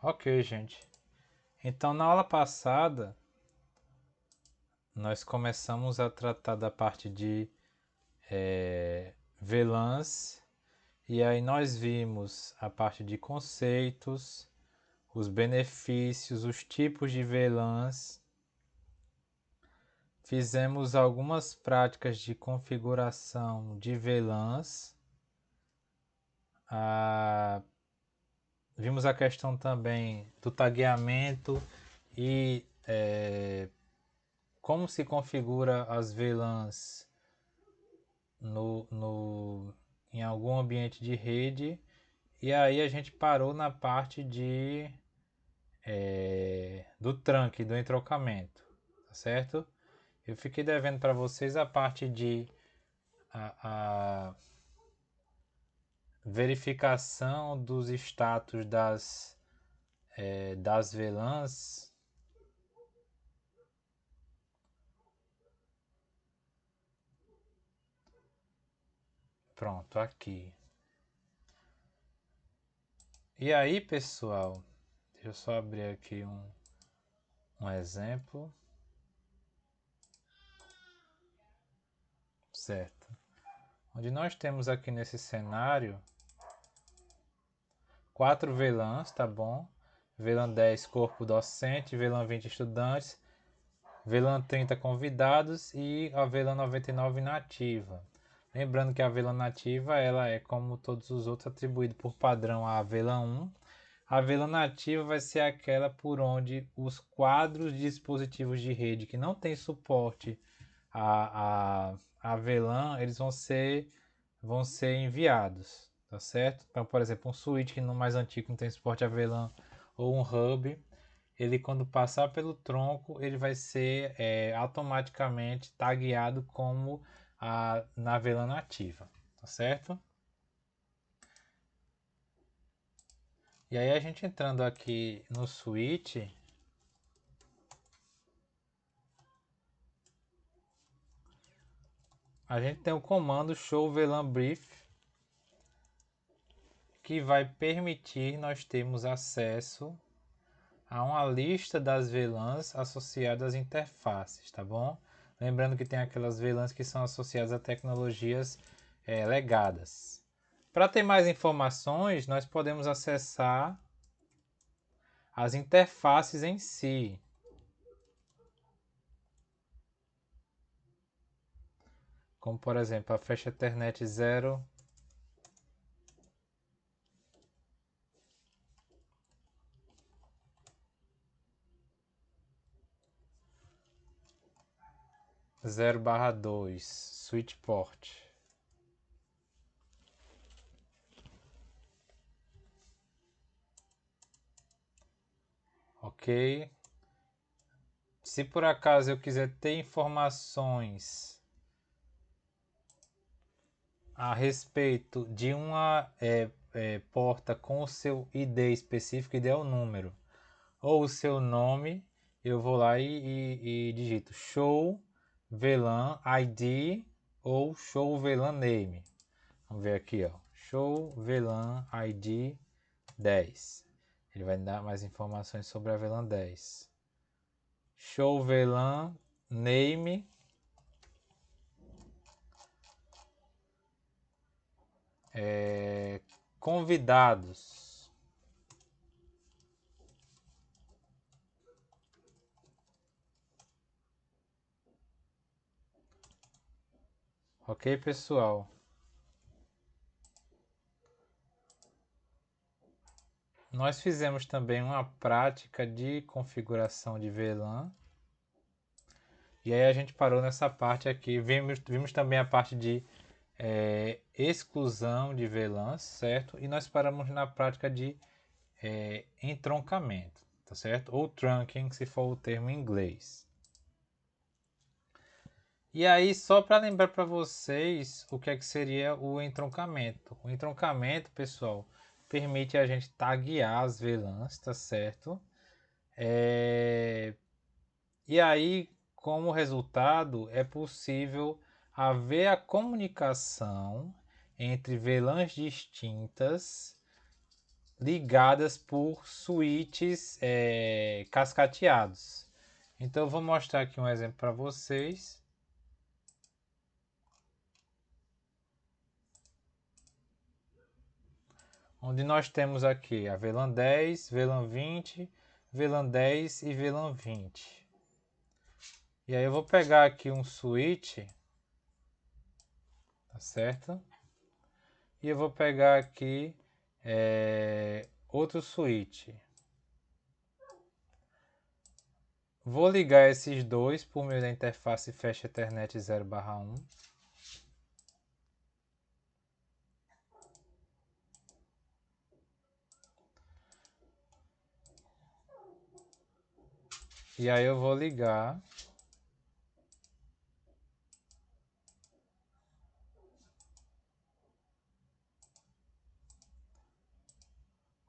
Ok, gente. Então, na aula passada, nós começamos a tratar da parte de VLANs, e aí nós vimos a parte de conceitos, os benefícios, os tipos de VLANs. Fizemos algumas práticas de configuração de VLANs. Vimos a questão também do tagueamento e como se configura as VLANs em algum ambiente de rede. E aí a gente parou na parte do trunk, do entrocamento, tá certo? Eu fiquei devendo para vocês a parte de a verificação dos status das VLANs. Pronto, aqui. E aí, pessoal, deixa eu só abrir aqui um exemplo. Certo. Onde nós temos aqui nesse cenário 4 VLANs, tá bom? VLAN 10 corpo docente, VLAN 20 estudantes, VLAN 30 convidados e a VLAN 99 nativa. Lembrando que a VLAN nativa ela é, como todos os outros, atribuído por padrão à VLAN 1. A VLAN nativa vai ser aquela por onde os quadros de dispositivos de rede que não tem suporte a VLAN, eles vão ser enviados, tá certo? Então, por exemplo, um switch que no mais antigo não tem suporte a VLAN ou um hub, ele quando passar pelo tronco, ele vai ser automaticamente tagueado como na VLAN nativa, tá certo? E aí a gente entrando aqui no switch, a gente tem o comando show VLAN brief, que vai permitir nós termos acesso a uma lista das VLANs associadas às interfaces, tá bom? Lembrando que tem aquelas VLANs que são associadas a tecnologias legadas. Para ter mais informações, nós podemos acessar as interfaces em si. Como, por exemplo, a Flash Ethernet 0, barra 2 switch port. Ok? Se por acaso eu quiser ter informações a respeito de uma porta com o seu ID específico, ID é o número, ou o seu nome, eu vou lá e digito show VLAN ID ou show VLAN name. Vamos ver aqui, ó. Show VLAN ID 10. Ele vai dar mais informações sobre a VLAN 10. Show VLAN name convidados. Ok, pessoal? Nós fizemos também uma prática de configuração de VLAN. E aí a gente parou nessa parte aqui. Vimos também a parte de exclusão de VLANs, certo? E nós paramos na prática de entroncamento, tá certo? Ou trunking, se for o termo em inglês. E aí, só para lembrar para vocês o que é que seria o entroncamento. O entroncamento, pessoal, permite a gente taguear as VLANs, tá certo? E aí, como resultado, é possível haver a comunicação entre VLANs distintas ligadas por switches cascateados. Então eu vou mostrar aqui um exemplo para vocês. Onde nós temos aqui a VLAN 10, VLAN 20, VLAN 10 e VLAN 20. E aí eu vou pegar aqui um switch, tá certo? E eu vou pegar aqui outro switch. Vou ligar esses dois por meio da interface Fast Ethernet 0/1. E aí eu vou ligar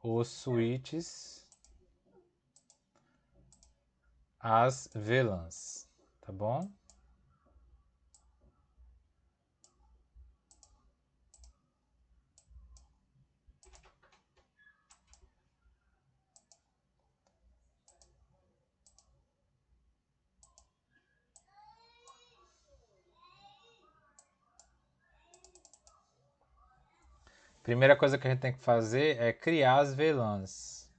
os switches às VLANs, tá bom? Primeira coisa que a gente tem que fazer é criar as VLANs.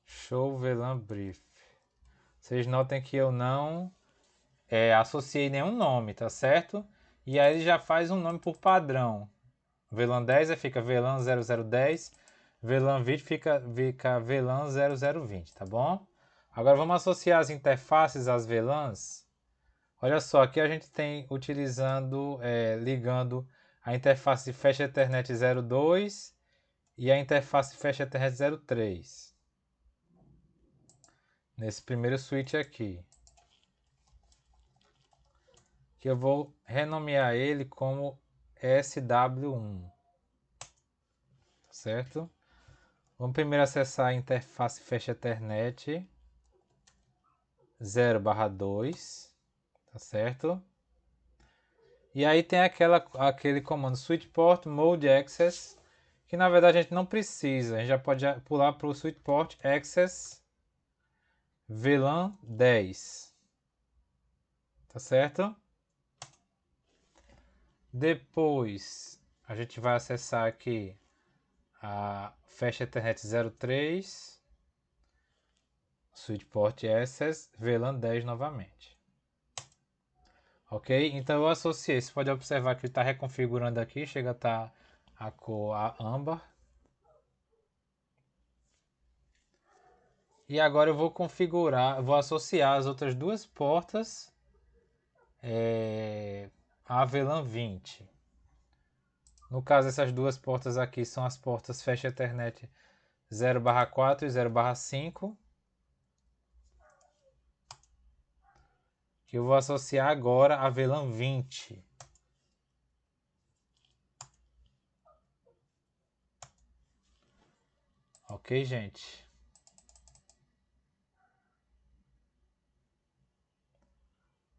Show VLAN Brief. Vocês notem que eu não associei nenhum nome, tá certo? E aí ele já faz um nome por padrão. VLAN 10 fica VLAN 0010, VLAN 20 fica VLAN 0020, tá bom? Agora vamos associar as interfaces às VLANs. Olha só, aqui a gente tem ligando a interface Fast Ethernet 02 e a interface Fast Ethernet 03. Nesse primeiro switch aqui. Que eu vou renomear ele como SW1. Certo? Vamos primeiro acessar a interface Fast Ethernet 0/2. Tá certo? E aí tem aquele comando switchport mode access, que na verdade a gente não precisa. A gente já pode pular para o switchport access VLAN 10. Tá certo? Depois a gente vai acessar aqui a Fast Ethernet 03, switchport access VLAN 10 novamente. Ok? Então eu associei. Você pode observar que ele está reconfigurando aqui. Chega a estar a cor âmbar. E agora eu vou configurar, vou associar as outras duas portas a VLAN 20. No caso, essas duas portas aqui são as portas Fast Ethernet 0/4 e 0/5. Que eu vou associar agora a VLAN 20. Ok, gente?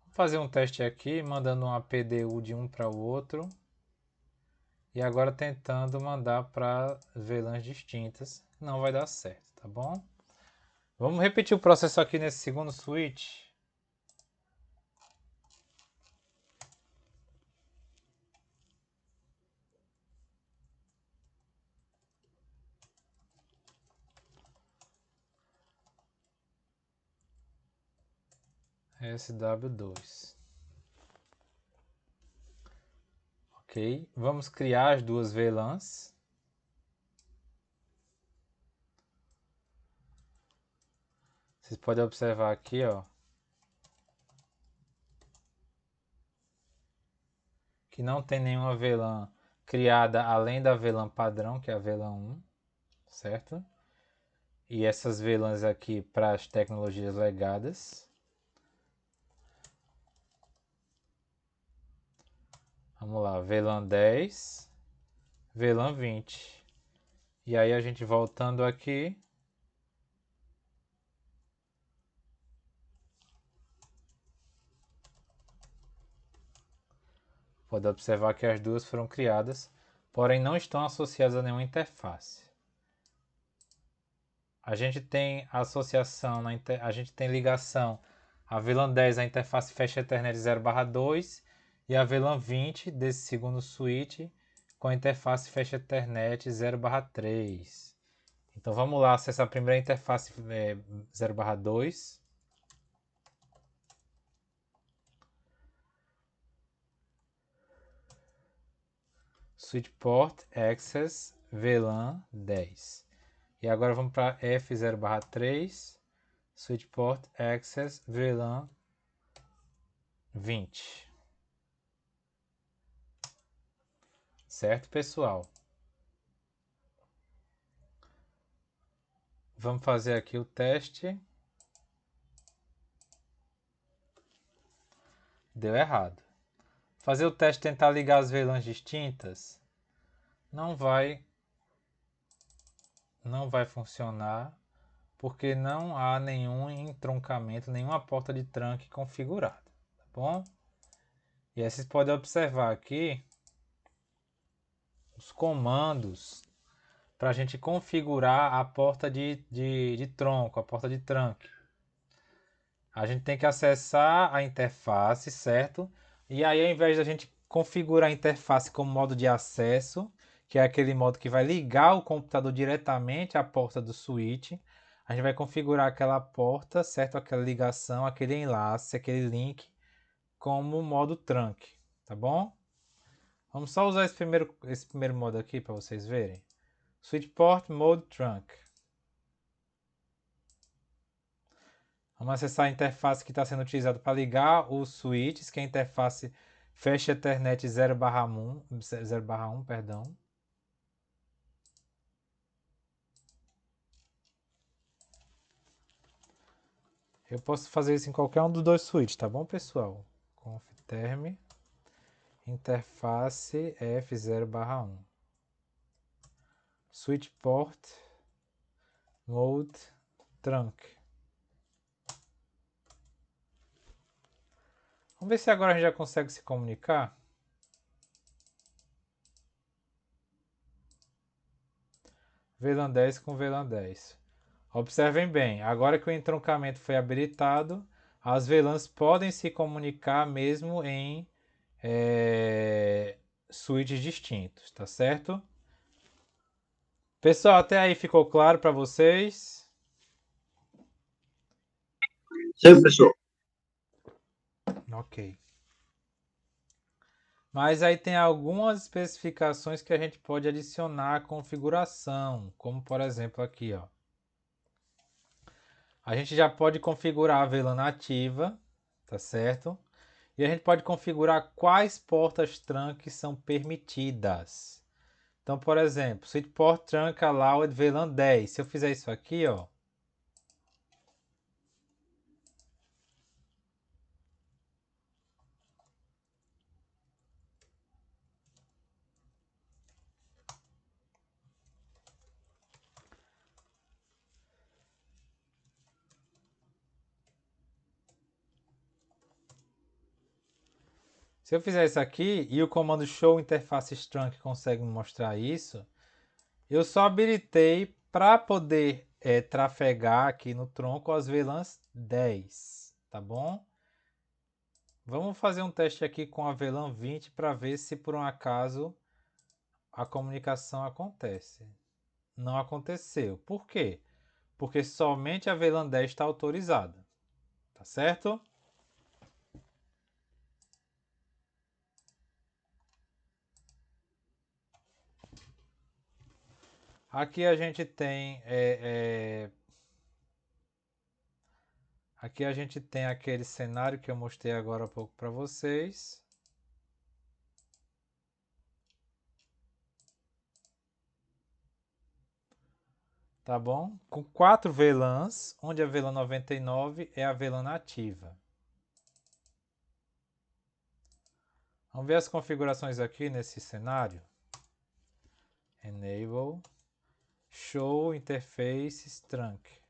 Vou fazer um teste aqui, mandando uma PDU de um para o outro. E agora tentando mandar para VLANs distintas. Não vai dar certo, tá bom? Vamos repetir o processo aqui nesse segundo switch. SW2. Ok, vamos criar as duas VLANs. Vocês podem observar aqui, ó, que não tem nenhuma VLAN criada além da VLAN padrão, que é a VLAN 1, certo? e essas VLANs aqui para as tecnologias legadas. Vamos lá, VLAN 10, VLAN 20. E aí a gente voltando aqui, pode observar que as duas foram criadas, porém não estão associadas a nenhuma interface. A gente tem associação, a gente tem ligação a VLAN 10, a interface fecha Ethernet 0/2 e a VLAN 20 desse segundo switch com a interface fecha Ethernet 0/3. Então vamos lá acessar a primeira interface 0/2. Switch Port Access VLAN 10. E agora vamos para F0/3, Switch Port Access VLAN 20. Certo, pessoal? Vamos fazer aqui o teste. Deu errado. Fazer o teste tentar ligar as VLANs distintas não vai funcionar, porque não há nenhum entroncamento, nenhuma porta de trunk configurada, tá bom? E aí vocês podem observar aqui os comandos para a gente configurar a porta de tronco, a porta de trunk. A gente tem que acessar a interface, certo? E aí, ao invés da gente configurar a interface como modo de acesso, que é aquele modo que vai ligar o computador diretamente à porta do switch, a gente vai configurar aquela porta, certo? Aquela ligação, aquele enlace, aquele link como modo trunk, tá bom? Vamos só usar esse primeiro modo aqui para vocês verem. Switch Port Mode Trunk. Vamos acessar a interface que está sendo utilizada para ligar os switches, que é a interface fecha Ethernet 0/1, perdão. Eu posso fazer isso em qualquer um dos dois switches, tá bom, pessoal? Confterm interface F0/1. Switch Port Mode Trunk. Vamos ver se agora a gente já consegue se comunicar. VLAN 10 com VLAN 10. Observem bem, agora que o entroncamento foi habilitado, as VLANs podem se comunicar mesmo em switches distintos, tá certo? Pessoal, até aí ficou claro para vocês? Sim, pessoal. Ok. Mas aí tem algumas especificações que a gente pode adicionar à configuração, como por exemplo aqui, ó. A gente já pode configurar a VLAN ativa, tá certo? E a gente pode configurar quais portas trunk são permitidas. Então, por exemplo, switch port trunk allowed VLAN 10. Se eu fizer isso aqui, ó, se eu fizer isso aqui e o comando show interface trunk consegue me mostrar isso, eu só habilitei para poder trafegar aqui no tronco as VLANs 10, tá bom? Vamos fazer um teste aqui com a VLAN 20 para ver se por um acaso a comunicação acontece. Não aconteceu. Por quê? Porque somente a VLAN 10 está autorizada, tá certo? Aqui a gente tem aqui a gente tem aquele cenário que eu mostrei agora há pouco para vocês. tá bom? Com 4 VLANs, onde a VLAN 99 é a VLAN nativa. Vamos ver as configurações aqui nesse cenário. Enable, Show Interfaces Trunk.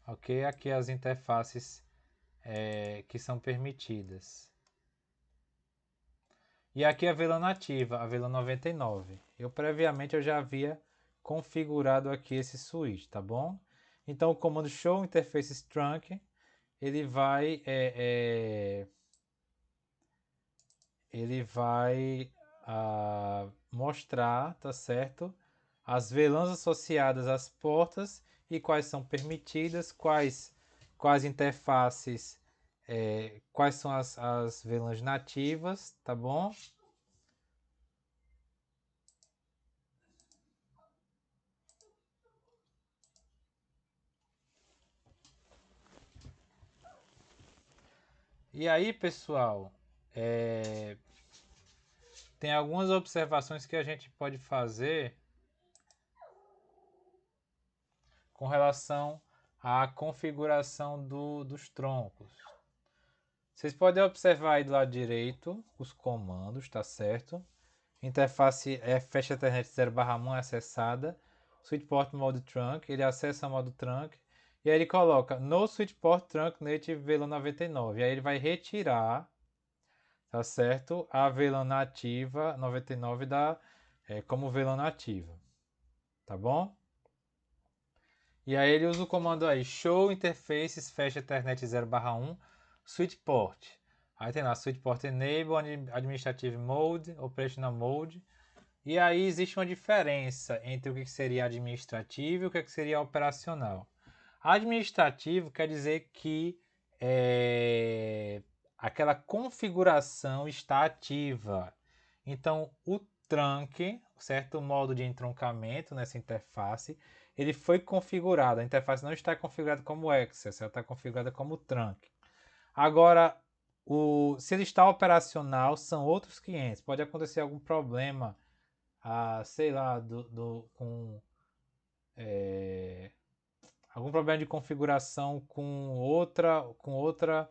Ok, aqui as interfaces que são permitidas. E aqui a VLAN nativa, a VLAN 99. Previamente eu já havia configurado aqui esse switch, tá bom? Então o comando show interfaces trunk, ele vai mostrar, tá certo? As VLANs associadas às portas e quais são permitidas, quais interfaces, quais são as VLANs nativas, tá bom? E aí, pessoal, tem algumas observações que a gente pode fazer com relação à configuração dos troncos. Vocês podem observar aí do lado direito os comandos, tá certo? Interface fecha Ethernet 0/1 é acessada. Switch Port Mode Trunk, ele acessa o modo trunk. E aí ele coloca no Switch Port Trunk Native VLAN 99. E aí ele vai retirar, tá certo? A VLAN nativa 99 como VLAN nativa. Tá bom? E aí ele usa o comando aí, show interfaces fecha Ethernet 0/1 switch port. Aí tem lá switch port enable, administrative mode, operational mode. E aí existe uma diferença entre o que seria administrativo e o que seria operacional. Administrativo quer dizer que aquela configuração está ativa. Então o trunk, certo? O modo de entroncamento nessa interface, ele foi configurado. A interface não está configurada como access, ela está configurada como trunk. Agora, se ele está operacional, são outros 500. Pode acontecer algum problema, sei lá, com algum problema de configuração com outro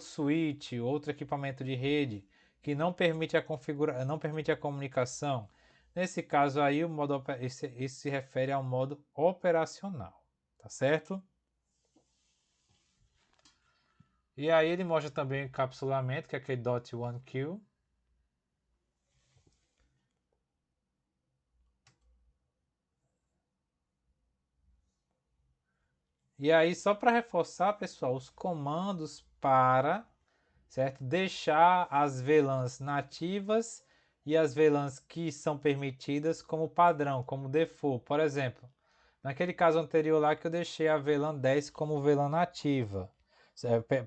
switch, outro equipamento de rede que não permite não permite a comunicação. Nesse caso aí, isso se refere ao modo operacional, tá certo? E aí ele mostra também o encapsulamento, que é aquele .1Q. E aí, só para reforçar, pessoal, os comandos para, certo? Deixar as VLANs nativas e as VLANs que são permitidas como padrão, como default. Por exemplo, naquele caso anterior lá que eu deixei a VLAN 10 como VLAN nativa,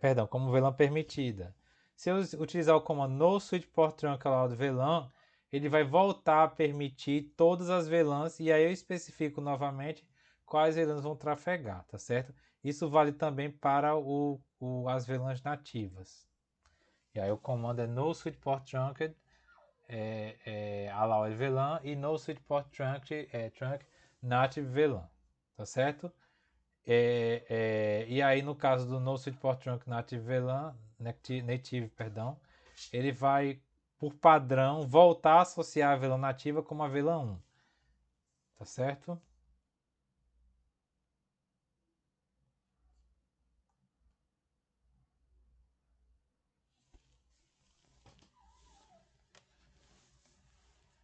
perdão, como VLAN permitida. Se eu utilizar o comando no switch port trunk allowed VLAN, ele vai voltar a permitir todas as VLANs e aí eu especifico novamente quais VLANs vão trafegar, tá certo? Isso vale também para as VLANs nativas. E aí o comando é no switch port trunked allowed VLAN e no switch port trunk native VLAN, tá certo? E aí no caso do no switch port trunk native VLAN, perdão, ele vai por padrão voltar a associar a VLAN nativa como a VLAN 1, tá certo?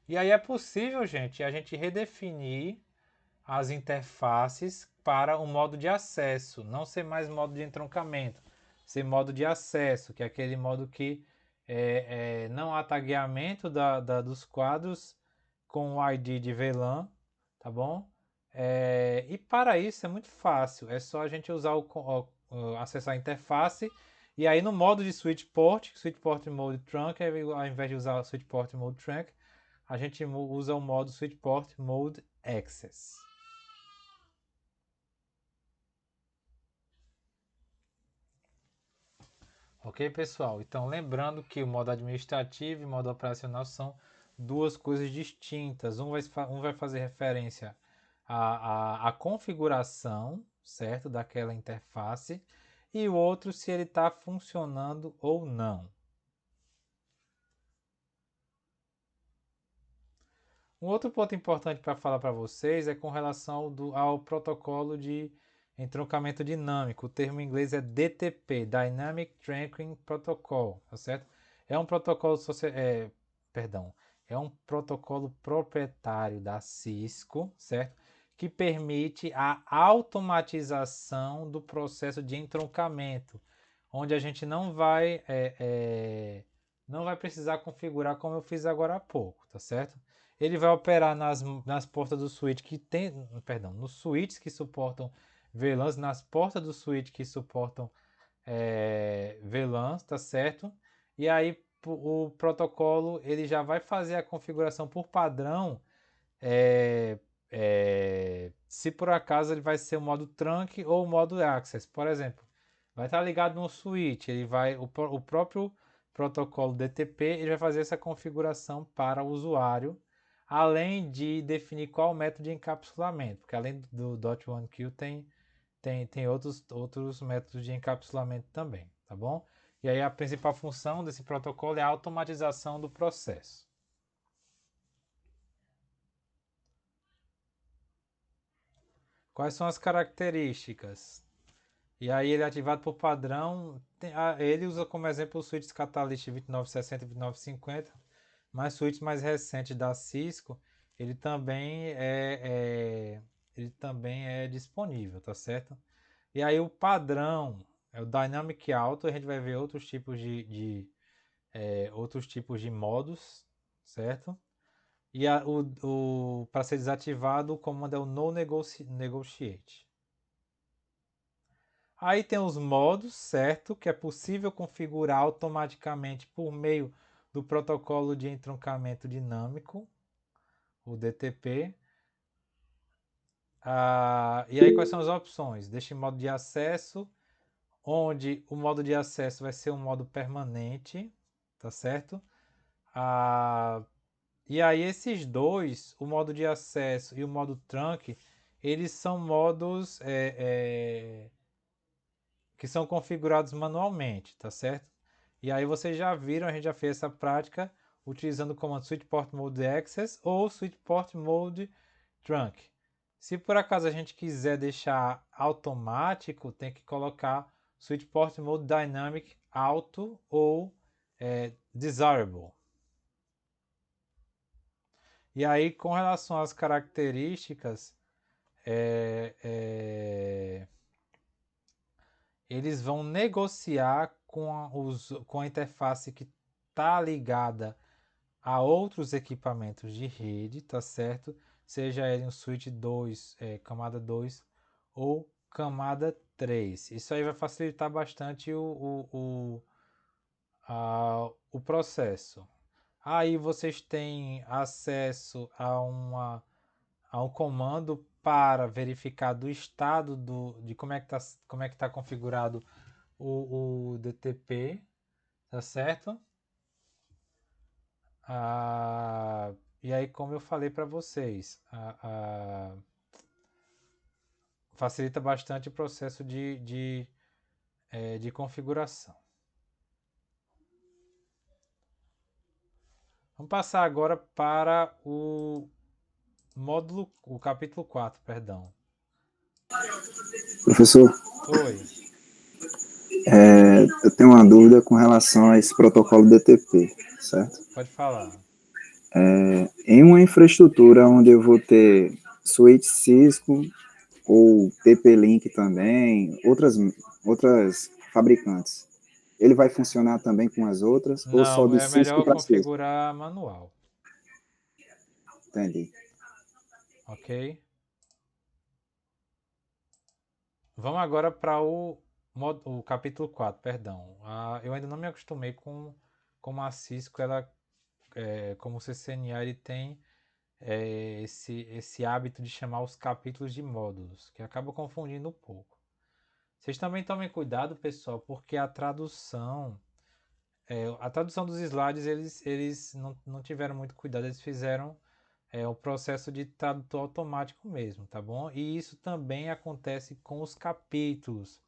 E aí é possível, gente, a gente redefinir as interfaces para o modo de acesso, não ser mais modo de entroncamento, ser modo de acesso, que é aquele modo que não há tagueamento dos quadros com o ID de VLAN, tá bom? E para isso é muito fácil, é só a gente usar acessar a interface e aí no modo de switch port mode trunk, ao invés de usar o switch port mode trunk, a gente usa o modo switch port mode access. Ok, pessoal? Então, lembrando que o modo administrativo e o modo operacional são duas coisas distintas. Um vai fazer referência à configuração, certo, daquela interface, e o outro se ele está funcionando ou não. Um outro ponto importante para falar para vocês é com relação ao protocolo de entroncamento dinâmico. O termo em inglês é DTP, Dynamic Trunking Protocol, tá certo? É um protocolo, é um protocolo proprietário da Cisco, certo? Que permite a automatização do processo de entroncamento, onde a gente não vai precisar configurar como eu fiz agora há pouco, tá certo? Ele vai operar nas portas do switch que tem, perdão, nos switches que suportam VLANs, nas portas do switch que suportam VLANs, tá certo? E aí o protocolo ele já vai fazer a configuração por padrão, se por acaso ele vai ser o modo trunk ou o modo access, por exemplo, vai estar ligado no switch, o próprio protocolo DTP ele vai fazer essa configuração para o usuário, além de definir qual método de encapsulamento, porque além do .1Q tem outros métodos de encapsulamento também, tá bom? E aí a principal função desse protocolo é a automatização do processo. Quais são as características? E aí ele é ativado por padrão, ele usa como exemplo os switches Catalyst 2960 e 2950, mas switches mais recentes da Cisco, ele também é disponível, tá certo? E aí o padrão é o Dynamic Auto, a gente vai ver outros tipos de modos, certo? E para ser desativado, o comando é o No Negotiate. Aí tem os modos, certo? Que é possível configurar automaticamente por meio do protocolo de entroncamento dinâmico, o DTP. E aí quais são as opções? Deixa em modo de acesso, onde o modo de acesso vai ser um modo permanente, tá certo? E aí esses dois, o modo de acesso e o modo trunk, eles são modos que são configurados manualmente, tá certo? E aí vocês já viram, a gente já fez essa prática utilizando o comando switch port mode access ou switch port mode trunk. Se por acaso a gente quiser deixar automático, tem que colocar switch port mode dynamic auto ou desirable. E aí com relação às características, eles vão negociar com a interface que está ligada a outros equipamentos de rede, tá certo? Seja ele um switch 2, camada 2 ou camada 3. Isso aí vai facilitar bastante o processo. Aí vocês têm acesso a um comando para verificar do estado de como é que tá configurado o DTP, tá certo? E aí, como eu falei para vocês, facilita bastante o processo de configuração. Vamos passar agora para o capítulo 4, perdão. Professor, Oi. eu tenho uma dúvida com relação a esse protocolo DTP, certo? Pode falar. Em uma infraestrutura onde eu vou ter switch Cisco ou TP-Link também, outras fabricantes, ele vai funcionar também com as outras ou só Não, de é Cisco melhor para Cisco? configurar manual, Entendi. ok? Vamos agora para o capítulo 4, perdão. Eu ainda não me acostumei com a Cisco, como o CCNA, ele tem esse hábito de chamar os capítulos de módulos, que acaba confundindo um pouco. Vocês também tomem cuidado, pessoal, porque a tradução dos slides, eles não tiveram muito cuidado, eles fizeram o processo de tradutor automático mesmo, tá bom? E isso também acontece com os capítulos.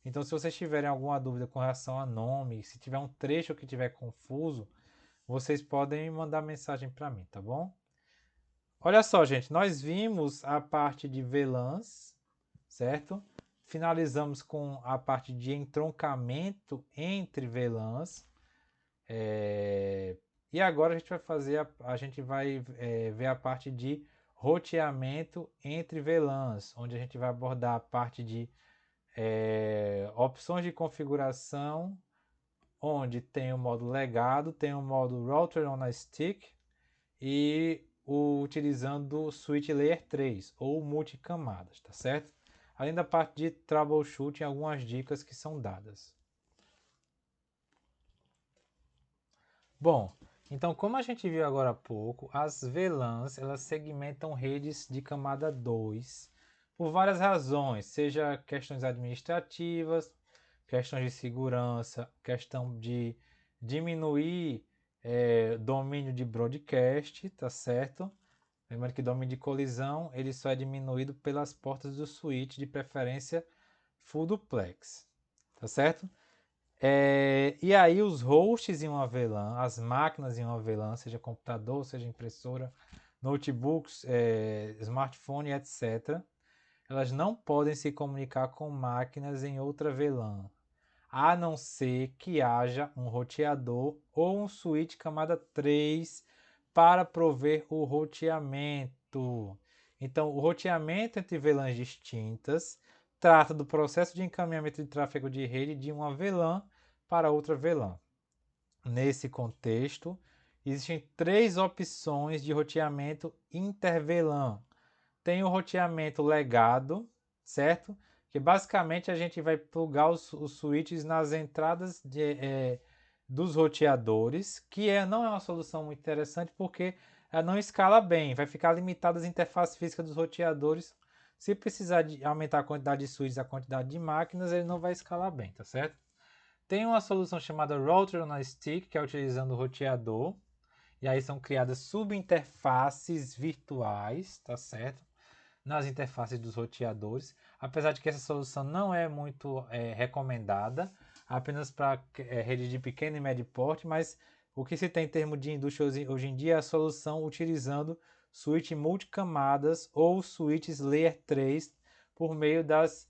Então, se vocês tiverem alguma dúvida com relação a nome, se tiver um trecho que tiver confuso, vocês podem mandar mensagem para mim, tá bom? Olha só, gente, nós vimos a parte de VLANs, certo? Finalizamos com a parte de entroncamento entre VLANs. E agora a gente vai fazer ver a parte de roteamento entre VLANs, onde a gente vai abordar a parte de opções de configuração, onde tem o modo legado, tem o modo router on a stick e utilizando o switch layer 3 ou multicamadas, tá certo? Além da parte de troubleshooting, algumas dicas que são dadas. Bom, então como a gente viu agora há pouco, as VLANs elas segmentam redes de camada 2 por várias razões, seja questões administrativas, questões de segurança, questão de diminuir domínio de broadcast, tá certo? Lembrando que domínio de colisão ele só é diminuído pelas portas do switch, de preferência full duplex, tá certo? E aí os hosts em uma VLAN, as máquinas em uma VLAN, seja computador, seja impressora, notebooks, smartphone, etc., elas não podem se comunicar com máquinas em outra VLAN, a não ser que haja um roteador ou um switch camada 3 para prover o roteamento. Então, o roteamento entre VLANs distintas trata do processo de encaminhamento de tráfego de rede de uma VLAN para outra VLAN. Nesse contexto, existem 3 opções de roteamento inter-VLAN. Tem o roteamento legado, certo? Que basicamente a gente vai plugar os switches nas entradas dos roteadores, que não é uma solução muito interessante porque ela não escala bem, vai ficar limitada às interfaces físicas dos roteadores. Se precisar de aumentar a quantidade de switches, a quantidade de máquinas, ele não vai escalar bem, tá certo? Tem uma solução chamada Router on a Stick, que é utilizando o roteador, e aí são criadas subinterfaces virtuais, tá certo? Nas interfaces dos roteadores, apesar de que essa solução não é muito recomendada, apenas para redes de pequeno e médio porte, mas o que se tem em termos de indústria hoje em dia é a solução utilizando switch multicamadas ou switches layer 3 por meio das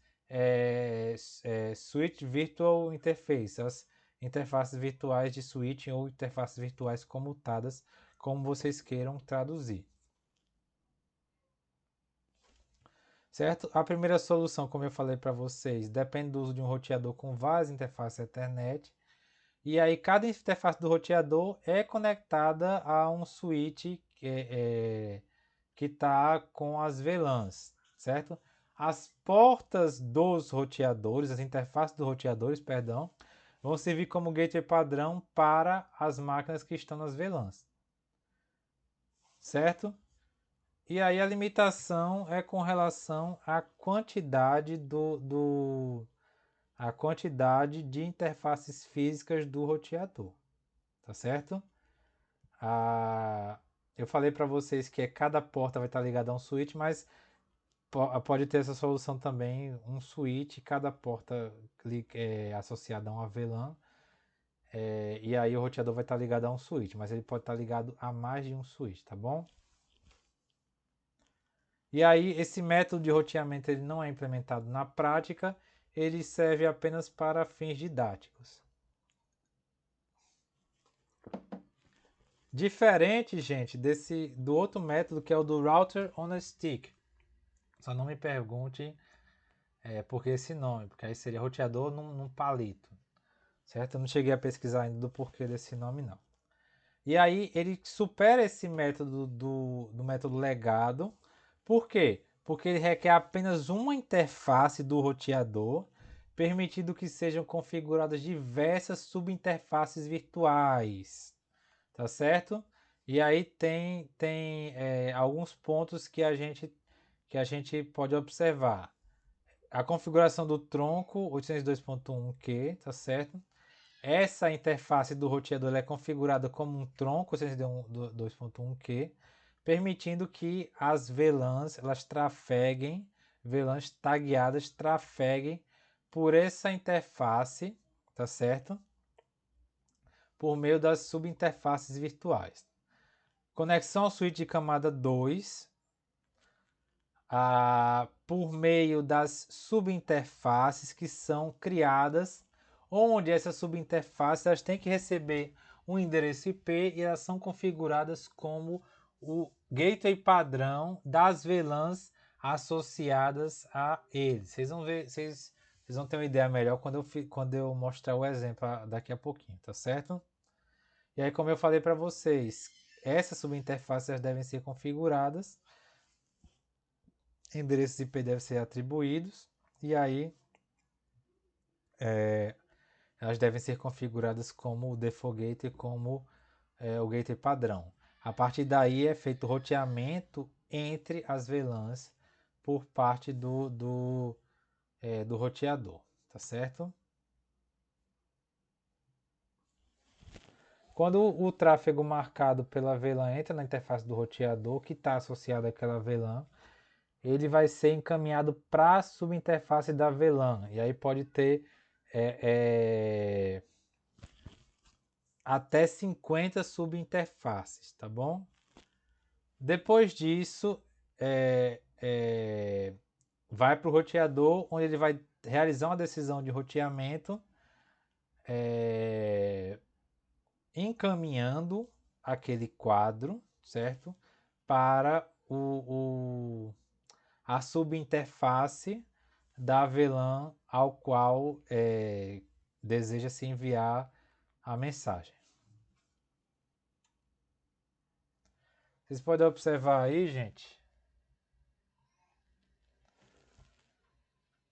switch virtual interface, as interfaces virtuais de switch ou interfaces virtuais comutadas, como vocês queiram traduzir. Certo? A primeira solução, como eu falei para vocês, depende do uso de um roteador com várias interfaces Ethernet. E aí cada interface do roteador é conectada a um switch que está com as VLANs, certo? As portas dos roteadores, as interfaces dos roteadores, perdão, vão servir como gateway padrão para as máquinas que estão nas VLANs, certo? E aí a limitação é com relação à quantidade a quantidade de interfaces físicas do roteador, tá certo? Eu falei para vocês que cada porta vai estar ligada a um switch, mas pode ter essa solução também, um switch, cada porta associada a uma VLAN, e aí o roteador vai estar ligado a um switch, mas ele pode estar ligado a mais de um switch, tá bom? E aí esse método de roteamento ele não é implementado na prática, ele serve apenas para fins didáticos. Diferente, gente, do outro método que é o do router on a stick. Só não me pergunte por que esse nome, porque aí seria roteador num palito, certo? Eu não cheguei a pesquisar ainda do porquê desse nome, não. E aí ele supera esse método do método legado. Por quê? Porque ele requer apenas uma interface do roteador, permitindo que sejam configuradas diversas subinterfaces virtuais, tá certo? E aí tem alguns pontos que a gente pode observar. a configuração do tronco 802.1q, tá certo? Essa interface do roteador ela é configurada como um tronco 802.1q, permitindo que as VLANs elas trafeguem, VLANs tagueadas trafeguem por essa interface, tá certo? Por meio das subinterfaces virtuais. Conexão ao switch de camada 2, por meio das subinterfaces que são criadas, onde essas subinterfaces elas têm que receber um endereço IP e elas são configuradas como o gateway padrão das VLANs associadas a eles. Vocês vão ver, vocês vão ter uma ideia melhor quando eu mostrar o exemplo daqui a pouquinho, tá certo? E aí, como eu falei para vocês, essas subinterfaces devem ser configuradas, endereços IP devem ser atribuídos, e aí elas devem ser configuradas como o default gateway, como o gateway padrão. A partir daí é feito o roteamento entre as VLANs por parte do roteador, tá certo? Quando o tráfego marcado pela VLAN entra na interface do roteador, que está associado àquela VLAN, ele vai ser encaminhado para a subinterface da VLAN. E aí pode ter até 50 subinterfaces, tá bom? Depois disso, vai para o roteador, onde ele vai realizar uma decisão de roteamento, encaminhando aquele quadro, certo? Para a subinterface da VLAN ao qual deseja se enviar a mensagem. Vocês podem observar aí, gente.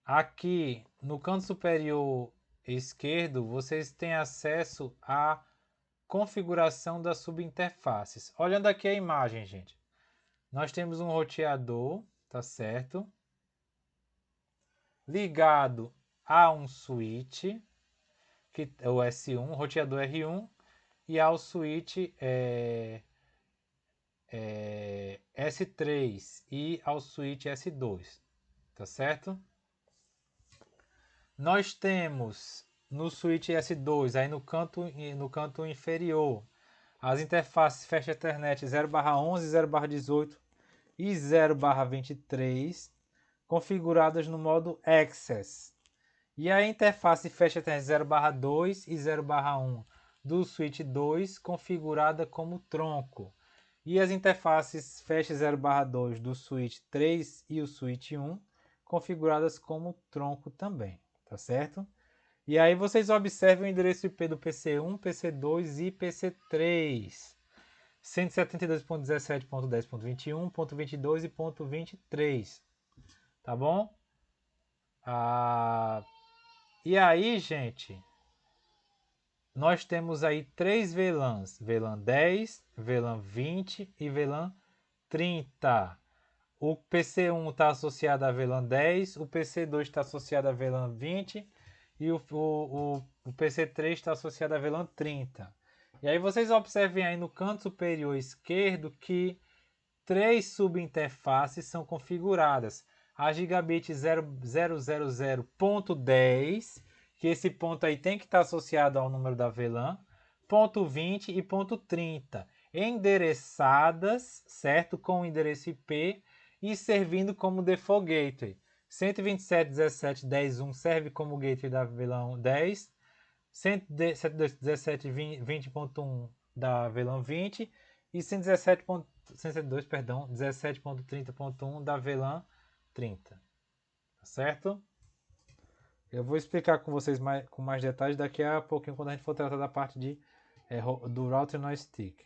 Aqui no canto superior esquerdo, vocês têm acesso à configuração das subinterfaces. Olhando aqui a imagem, gente. Nós temos um roteador, tá certo? Ligado a um switch, que é o S1, roteador R1, e ao switch S3 e ao switch S2, tá certo? Nós temos no switch S2, aí no canto inferior, as interfaces Fast Ethernet 0/11, 0/18 e 0/23, configuradas no modo Access. E a interface Fast Ethernet 0/2 e 0/1 do switch 2, configurada como tronco. E as interfaces Fast 0/2 do switch 3 e o switch 1, configuradas como tronco também, tá certo? E aí vocês observem o endereço IP do PC1, PC2 e PC3. 172.17.10.21.22 e ponto 23. Tá bom? E aí, gente, nós temos aí três VLANs. VLAN 10, VLAN 20 e VLAN 30. O PC1 está associado a VLAN 10, o PC2 está associado a VLAN 20 e o PC3 está associado a VLAN 30. E aí vocês observem aí no canto superior esquerdo que três subinterfaces são configuradas. A gigabit 0.10, que esse ponto aí tem que estar associado ao número da VLAN, ponto 20 e ponto 30, endereçadas, certo, com o endereço IP e servindo como default gateway. 127.17.10.1 serve como gateway da VLAN 10, 172.17.20.1 da VLAN 20 e 17.30.1 da VLAN 30. Tá certo? Eu vou explicar com vocês com mais detalhes daqui a pouquinho, quando a gente for tratar da parte do router no stick.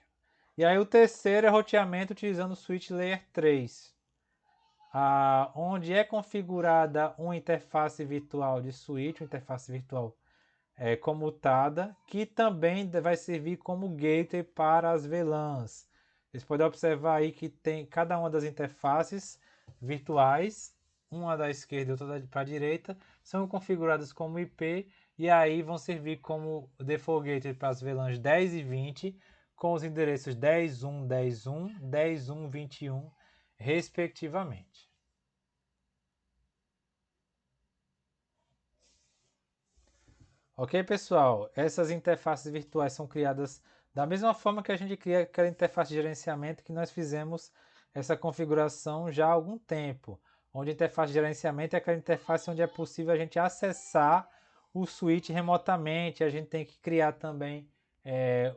E aí o terceiro é roteamento utilizando o switch layer 3, onde é configurada uma interface virtual de switch, uma interface virtual comutada, que também vai servir como gateway para as VLANs. Vocês podem observar aí que tem cada uma das interfaces virtuais uma da esquerda e outra para a direita, são configuradas como IP e aí vão servir como default gateway para as VLANs 10 e 20, com os endereços 10.1, 10.1, 10.1, 21, respectivamente. Ok, pessoal? Essas interfaces virtuais são criadas da mesma forma que a gente cria aquela interface de gerenciamento que nós fizemos essa configuração já há algum tempo. Onde a interface de gerenciamento é aquela interface onde é possível a gente acessar o switch remotamente. A gente tem que criar também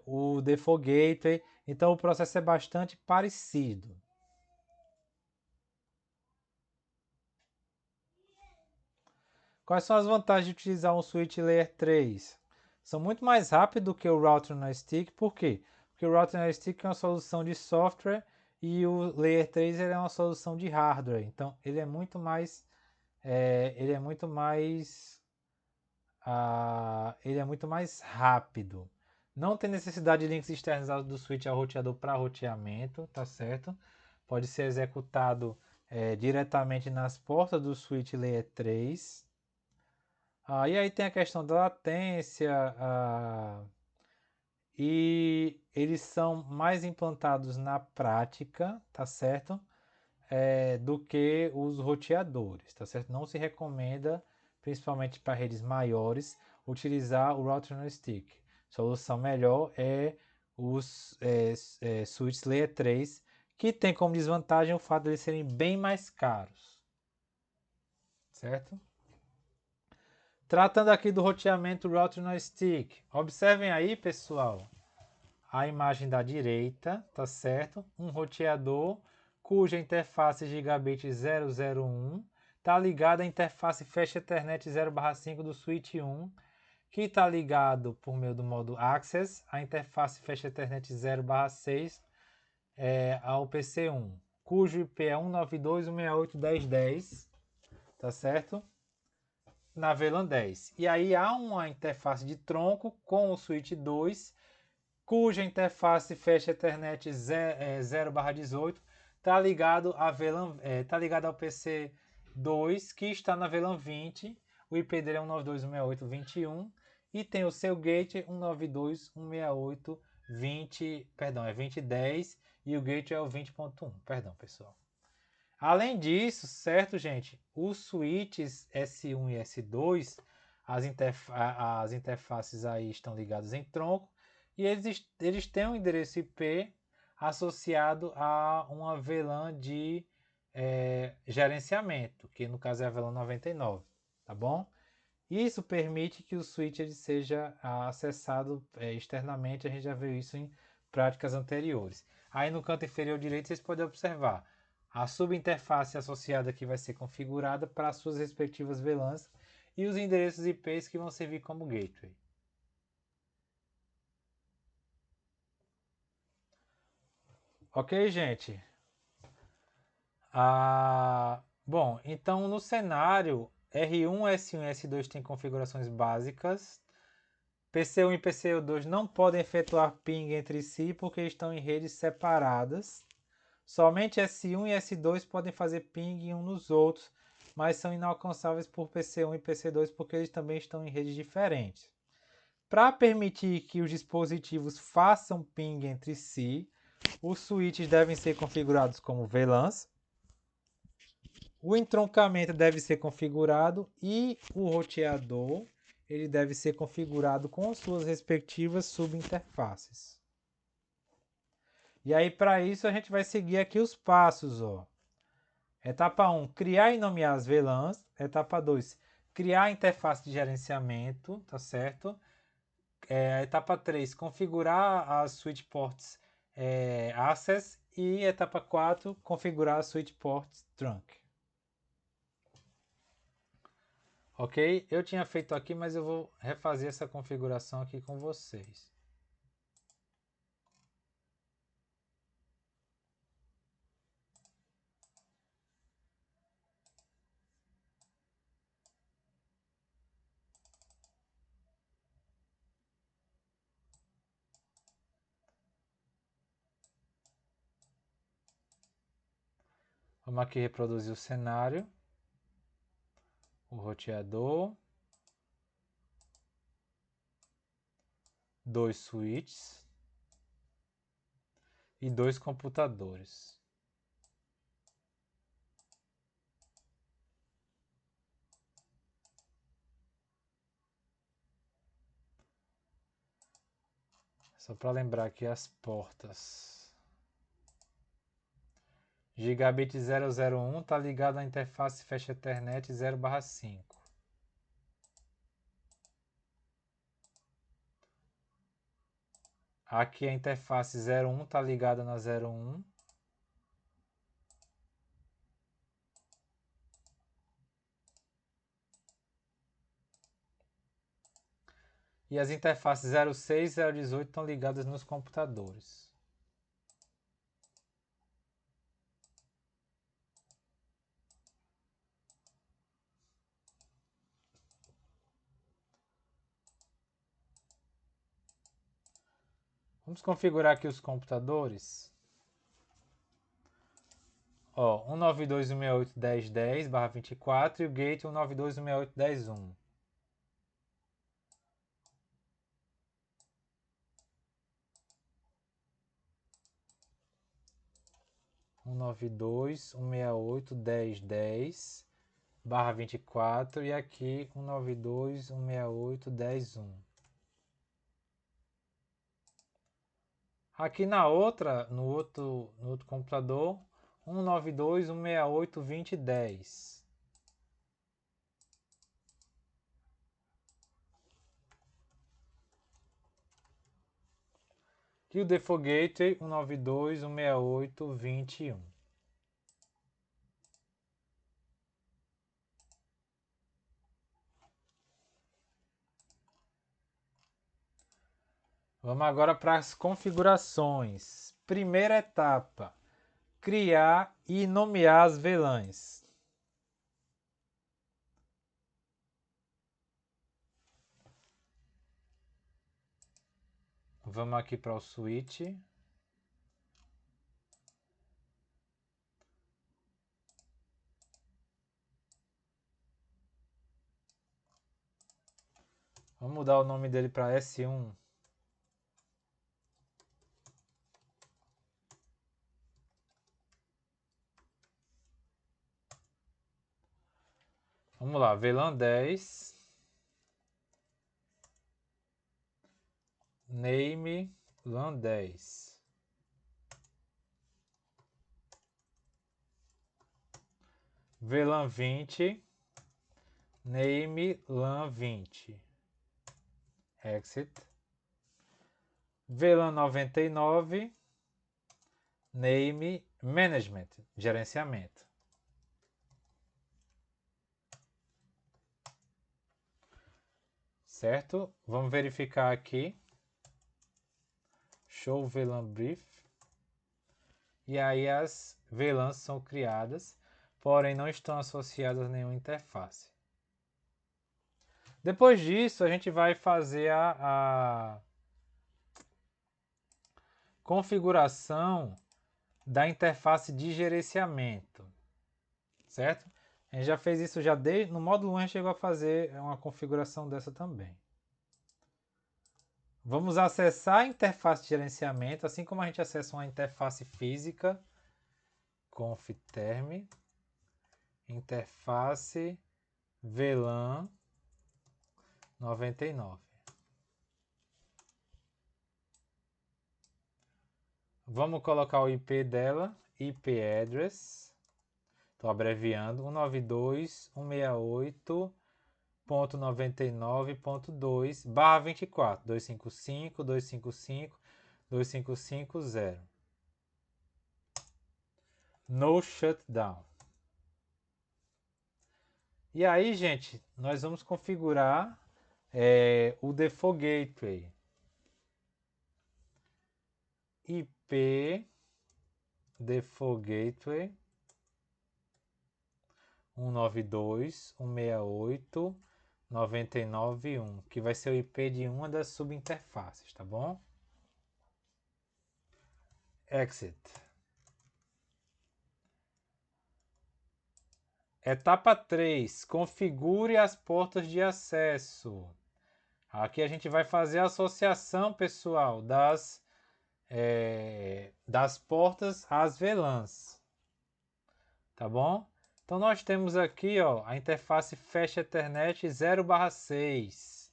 o default gateway. Então o processo é bastante parecido. Quais são as vantagens de utilizar um switch Layer 3? São muito mais rápido do que o Router on a Stick. Por quê? Porque o Router on a Stick é uma solução de software e o Layer 3 é uma solução de hardware. Então ele é muito mais ele é muito mais rápido. Não tem necessidade de links externos do switch ao roteador para roteamento, tá certo? Pode ser executado diretamente nas portas do switch Layer 3. E aí tem a questão da latência, e eles são mais implantados na prática, tá certo? Do que os roteadores, tá certo? Não se recomenda, principalmente para redes maiores, utilizar o Router no Stick. Solução melhor é os switches Layer 3, que tem como desvantagem o fato de eles serem bem mais caros, certo? Tratando aqui do roteamento Router no Stick, observem aí, pessoal, a imagem da direita, tá certo? Um roteador cuja interface Gigabit 001 está ligada à interface Fast Ethernet 0/5 do switch 1, que está ligado por meio do modo Access à interface Fast Ethernet 0/6 ao PC1, cujo IP é 192.168.10.10, tá certo? Na VLAN 10. E aí há uma interface de tronco com o switch 2, cuja interface Fast Ethernet 0/18 está ligado ao PC 2, que está na VLAN 20. O IP dele é 192.168.21 e tem o seu gate 192.168.20, perdão, é 20.10 e o gate é o 20.1, perdão, pessoal. Além disso, certo, gente, os switches S1 e S2, as interfaces aí estão ligadas em tronco e eles têm um endereço IP associado a uma VLAN de gerenciamento, que no caso é a VLAN 99, tá bom? Isso permite que o switch ele seja acessado externamente, a gente já viu isso em práticas anteriores. Aí no canto inferior direito vocês podem observar a subinterface associada que vai ser configurada para as suas respectivas VLANs e os endereços IPs que vão servir como gateway. Ok, gente? Bom, então no cenário R1, S1 e S2 tem configurações básicas. PC1 e PC2 não podem efetuar ping entre si porque estão em redes separadas. Somente S1 e S2 podem fazer ping uns nos outros, mas são inalcançáveis por PC1 e PC2 porque eles também estão em redes diferentes. Para permitir que os dispositivos façam ping entre si, os switches devem ser configurados como VLANs, o entroncamento deve ser configurado e o roteador ele deve ser configurado com suas respectivas subinterfaces. E aí, para isso, a gente vai seguir aqui os passos. Etapa 1, criar e nomear as VLANs. Etapa 2, criar a interface de gerenciamento, tá certo? Etapa 3, configurar as switch ports access. E etapa 4, configurar as switch ports trunk. Ok? Eu tinha feito aqui, mas eu vou refazer essa configuração aqui com vocês. Vamos aqui reproduzir o cenário. o roteador, 2 switches e 2 computadores. Só para lembrar aqui as portas. Gigabit 001 está ligado à interface Fast Ethernet 0/5. Aqui a interface 01 está ligada na 01. E as interfaces 06 e 018 estão ligadas nos computadores. Vamos configurar aqui os computadores. Ó, 192.168.10.10/24 e o gate 192.168.10.1. Um 192.168.10.10/24 e aqui 192.168.10.1. Aqui no outro computador, 192.168.20.10. E o Default Gateway 192.168.21. Vamos agora para as configurações. Primeira etapa, criar e nomear as VLANs. Vamos aqui para o switch. Vamos mudar o nome dele para S1. Vamos lá, VLAN 10. Name LAN 10. VLAN 20. Name LAN 20. Exit. VLAN 99. Name Management, gerenciamento. Certo? Vamos verificar aqui. Show VLAN Brief. E aí as VLANs são criadas, porém não estão associadas a nenhuma interface. Depois disso, a gente vai fazer a configuração da interface de gerenciamento, certo? A gente já fez isso no módulo 1, a gente chegou a fazer uma configuração dessa também. Vamos acessar a interface de gerenciamento, assim como a gente acessa uma interface física, confterm, interface VLAN 99. Vamos colocar o IP dela, IP address, estou abreviando, 192.168.99.2/24, 255.255.255.0. No shutdown. E aí, gente, nós vamos configurar o Default Gateway. IP Default Gateway 192.168.99.1, que vai ser o IP de uma das subinterfaces, tá bom? Exit. Etapa 3. Configure as portas de acesso. Aqui a gente vai fazer a associação, pessoal, das portas às VLANs. Tá bom? Então nós temos aqui, ó, a interface Fast Ethernet 0/6.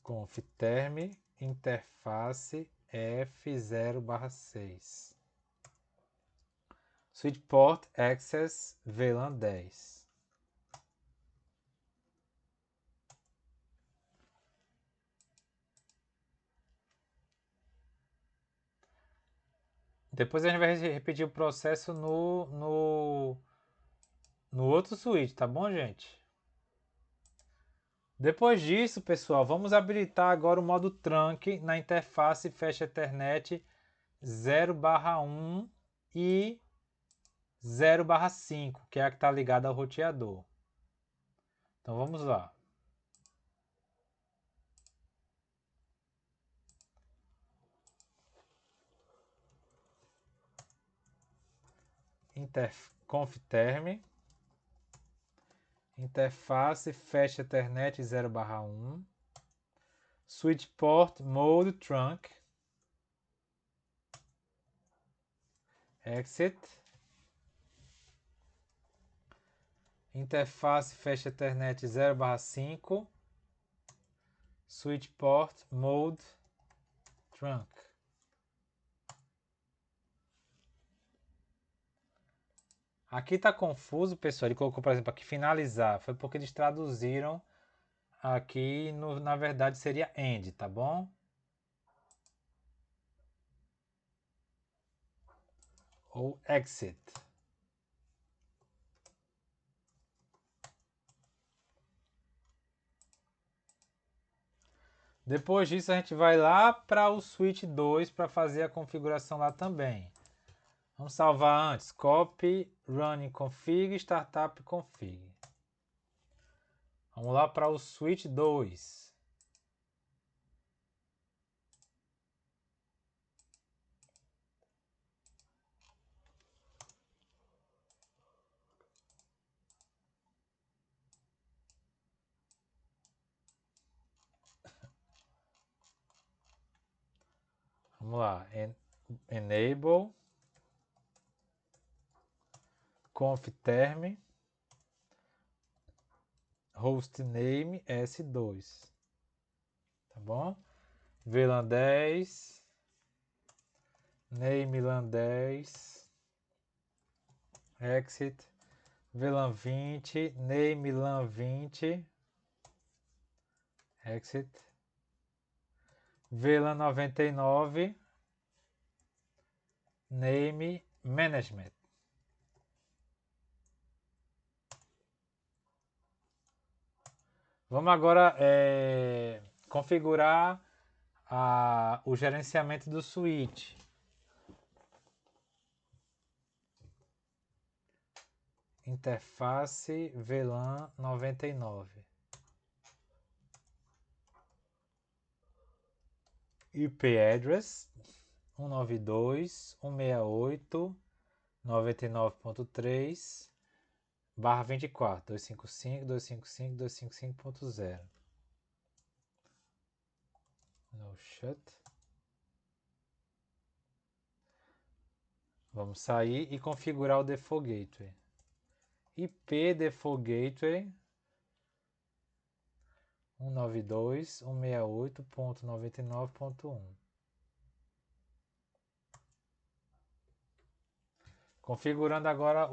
Confterm interface F0/6. Switch Port Access VLAN 10. Depois a gente vai repetir o processo no outro switch, tá bom, gente? Depois disso, pessoal, vamos habilitar agora o modo trunk na interface Fast Ethernet 0/1 e 0/5, que é a que está ligada ao roteador. Então vamos lá. Confterm interface Fast Ethernet 0/1 Switch Port Mode Trunk Exit interface Fast Ethernet 0/5 Switch Port Mode Trunk. Aqui tá confuso, pessoal. Ele colocou, por exemplo, aqui finalizar. Foi porque eles traduziram aqui, na verdade seria end, tá bom? Ou exit. Depois disso a gente vai lá para o switch 2 para fazer a configuração lá também. Vamos salvar antes. Copy, running config, startup config. Vamos lá para o switch 2. Vamos lá. Enable confterm hostname S2. Tá bom? VLAN 10 name LAN 10 exit VLAN 20 name LAN 20 exit VLAN 99 name management. Vamos agora configurar o gerenciamento do switch. Interface VLAN 99. IP address 192.168.99.3/24 255.255.255.0. No shut. Vamos sair e configurar o Default Gateway. IP Default Gateway 192.168.99.1. Configurando agora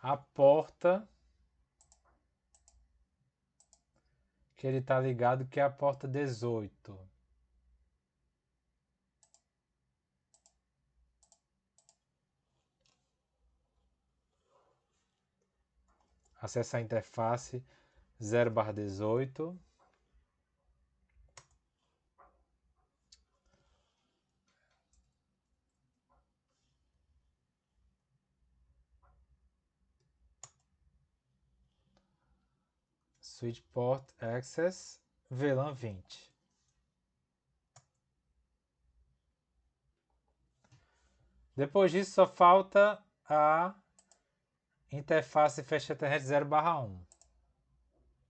a porta que ele está ligado, que é a porta 18. Acesse a interface 0/18. Switch Port Access VLAN 20. Depois disso, só falta a interface fecha Ethernet 0/1,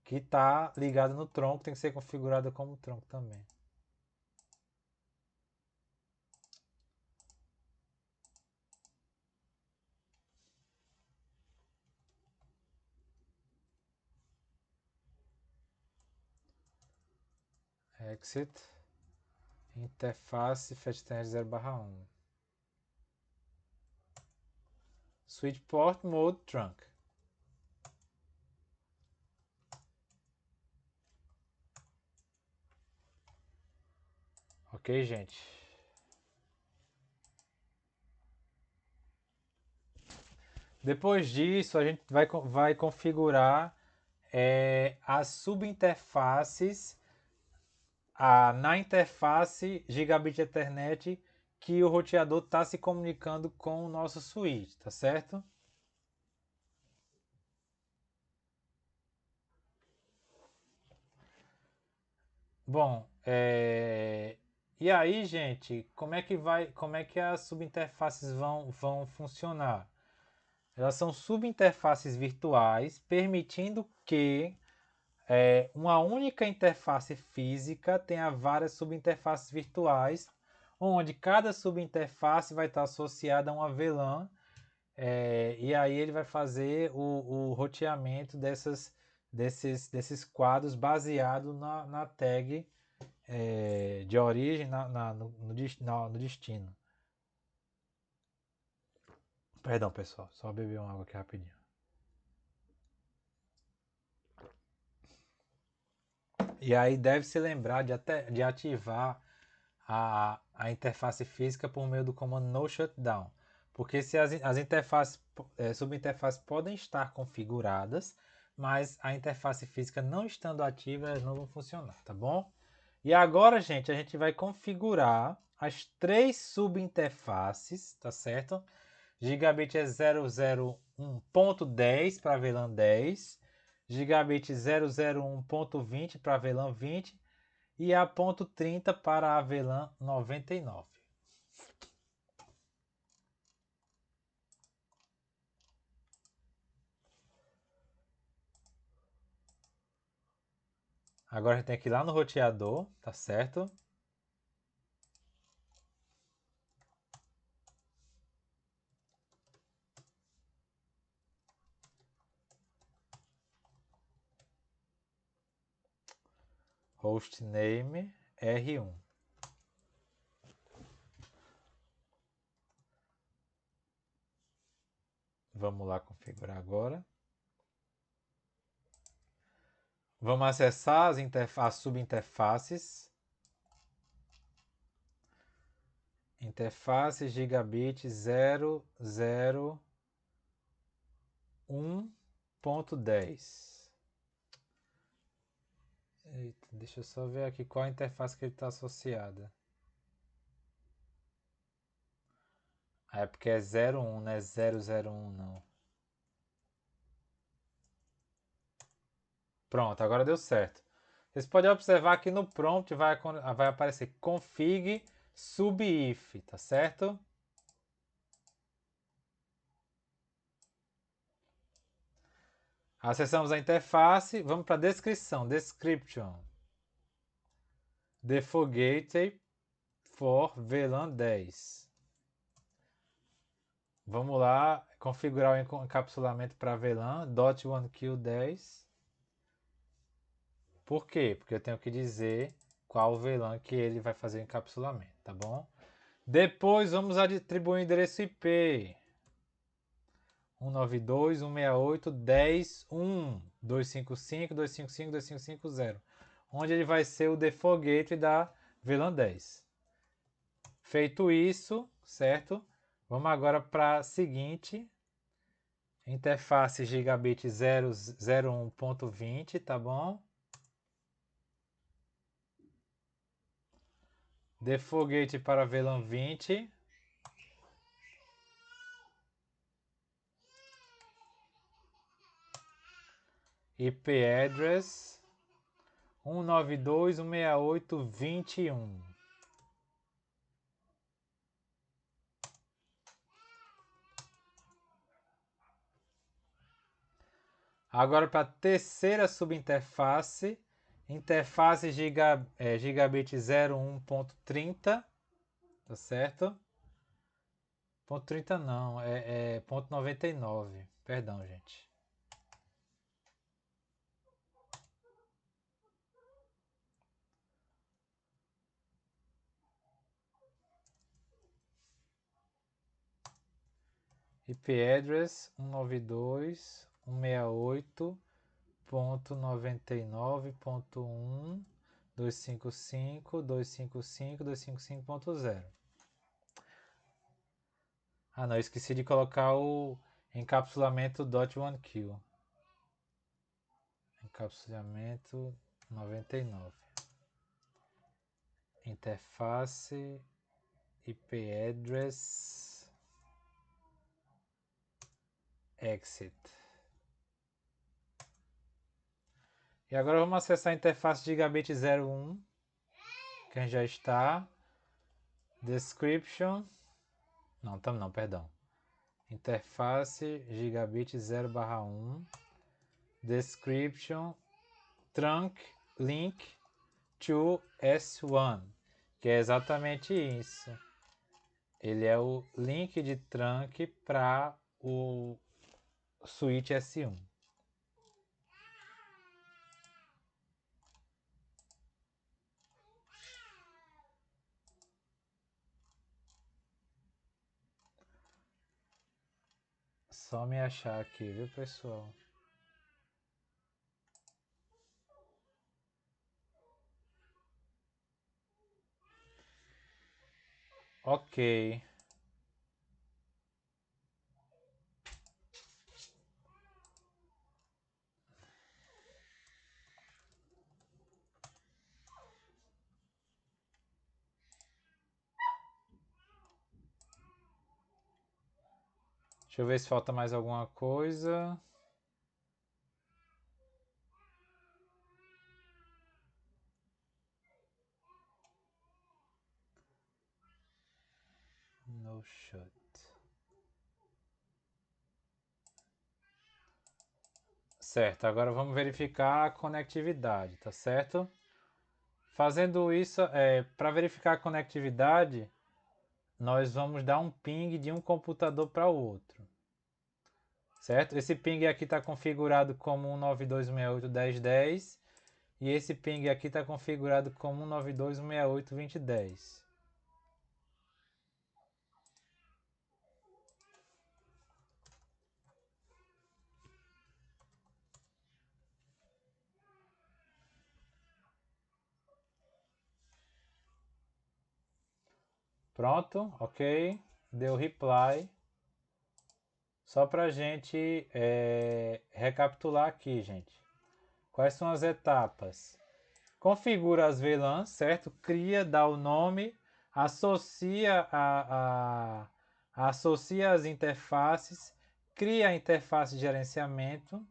que está ligada no tronco, tem que ser configurada como tronco também. Exit, interface fecha Ethernet 0/1. Switch port mode trunk. Ok, gente? Depois disso, a gente vai configurar as subinterfaces na interface Gigabit Ethernet que o roteador está se comunicando com o nosso switch, tá certo? Bom, e aí, gente, como é que as subinterfaces vão funcionar? Elas são subinterfaces virtuais, permitindo que uma única interface física tenha várias subinterfaces virtuais, onde cada subinterface vai estar associada a uma VLAN, e aí ele vai fazer o roteamento desses quadros baseado na tag de origem no destino. Perdão, pessoal, só beber uma água aqui rapidinho. E aí deve se lembrar de ativar a interface física por meio do comando no shutdown. Porque se as interfaces, subinterfaces podem estar configuradas, mas a interface física não estando ativa, elas não vão funcionar, tá bom? E agora, gente, a gente vai configurar as 3 subinterfaces, tá certo? Gigabit é 001.10 para VLAN 10, Gigabit 001.20 para VLAN 20 e a ponto 30 para a VLAN 99. Agora a gente tem que ir lá no roteador, tá certo? Hostname R1. Vamos lá configurar agora. Vamos acessar as subinterfaces. Interface Gigabit 001.10. Eita, deixa eu só ver aqui qual a interface que ele está associada. É porque é 01, não é 001 não. Pronto, agora deu certo. Vocês podem observar que no prompt vai aparecer config subif, tá certo? Acessamos a interface, vamos para a descrição, description. Default gateway for VLAN 10. Vamos lá, configurar o encapsulamento para VLAN .1Q10. Por quê? Porque eu tenho que dizer qual VLAN que ele vai fazer o encapsulamento, tá bom? Depois vamos atribuir o endereço IP. 192.168.10.1.255.255.255.0, onde ele vai ser o default gateway da VLAN 10. Feito isso, certo? Vamos agora para a seguinte. Interface Gigabit 001.20, tá bom? Default gateway para VLAN 20. IP address 192.168.21. Agora para a terceira subinterface, interface gigabit 01.30, tá certo? Ponto 30 não, é ponto 99, perdão, gente. IP address 192.168.99.1.255.255.255.0. Ah, não, esqueci de colocar o encapsulamento .1q. Encapsulamento 99. Interface IP address exit. E agora vamos acessar a interface gigabit 01, que a gente já está. Description. Não, perdão. Interface gigabit 0/1. Description. Trunk link to S1. Que é exatamente isso. Ele é o link de trunk para o switch S1. Só me achar aqui, viu, pessoal? Ok. Deixa eu ver se falta mais alguma coisa. No shut. Certo, agora vamos verificar a conectividade, tá certo? Fazendo isso, para verificar a conectividade, nós vamos dar um ping de um computador para o outro. Certo? Esse ping aqui está configurado como 192.168.10.10 e esse ping aqui está configurado como 192.168.20.10. Pronto, ok. Deu reply. Só para a gente recapitular aqui, gente. Quais são as etapas? Configura as VLANs, certo? Cria, dá o nome, associa associa as interfaces, cria a interface de gerenciamento,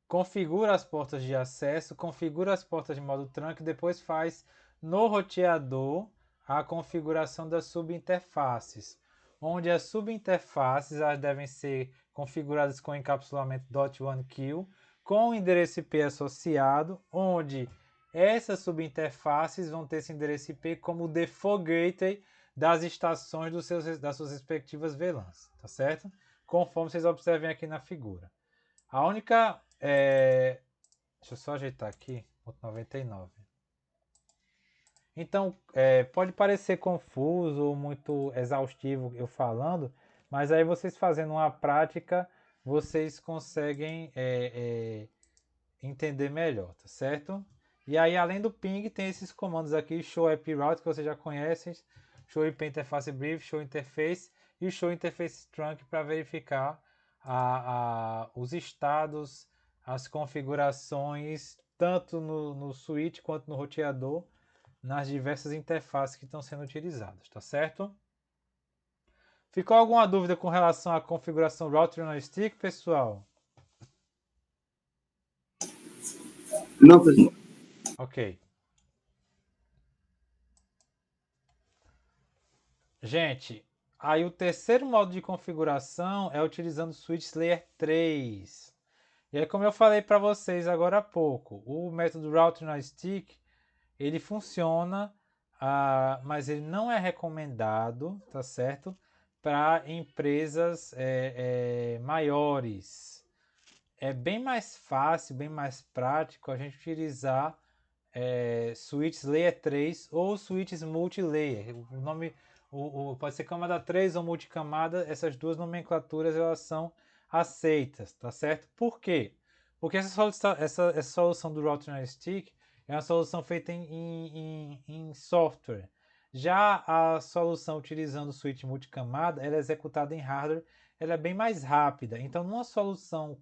configura as portas de acesso, configura as portas de modo trunk, depois faz no roteador a configuração das subinterfaces, onde as subinterfaces elas devem ser configuradas com encapsulamento .1q, com o endereço IP associado, onde essas subinterfaces vão ter esse endereço IP como default gateway das estações das suas respectivas VLANs, tá certo? Conforme vocês observem aqui na figura. A única... deixa eu só ajeitar aqui, ponto 99. Então, pode parecer confuso ou muito exaustivo eu falando, mas aí vocês fazendo uma prática, vocês conseguem entender melhor, tá certo? E aí, além do ping, tem esses comandos aqui, show IP route, que vocês já conhecem, show IP interface brief, show interface e show interface trunk para verificar os estados, as configurações, tanto no switch quanto no roteador, nas diversas interfaces que estão sendo utilizadas, tá certo? Ficou alguma dúvida com relação à configuração Router on Stick, pessoal? Não, pessoal. Ok. Gente, aí o terceiro modo de configuração é utilizando o Switch Layer 3. E aí, como eu falei para vocês agora há pouco, o método Router on Stick, ele funciona, mas ele não é recomendado, tá certo? Para empresas maiores. É bem mais fácil, bem mais prático a gente utilizar switches Layer 3 ou switches multi-layer. O nome pode ser camada 3 ou multicamada, essas duas nomenclaturas elas são aceitas, tá certo? Por quê? Porque essa solução do Router on Stick é uma solução feita em software. Já a solução utilizando o switch multicamada, ela é executada em hardware, ela é bem mais rápida. Então, numa solução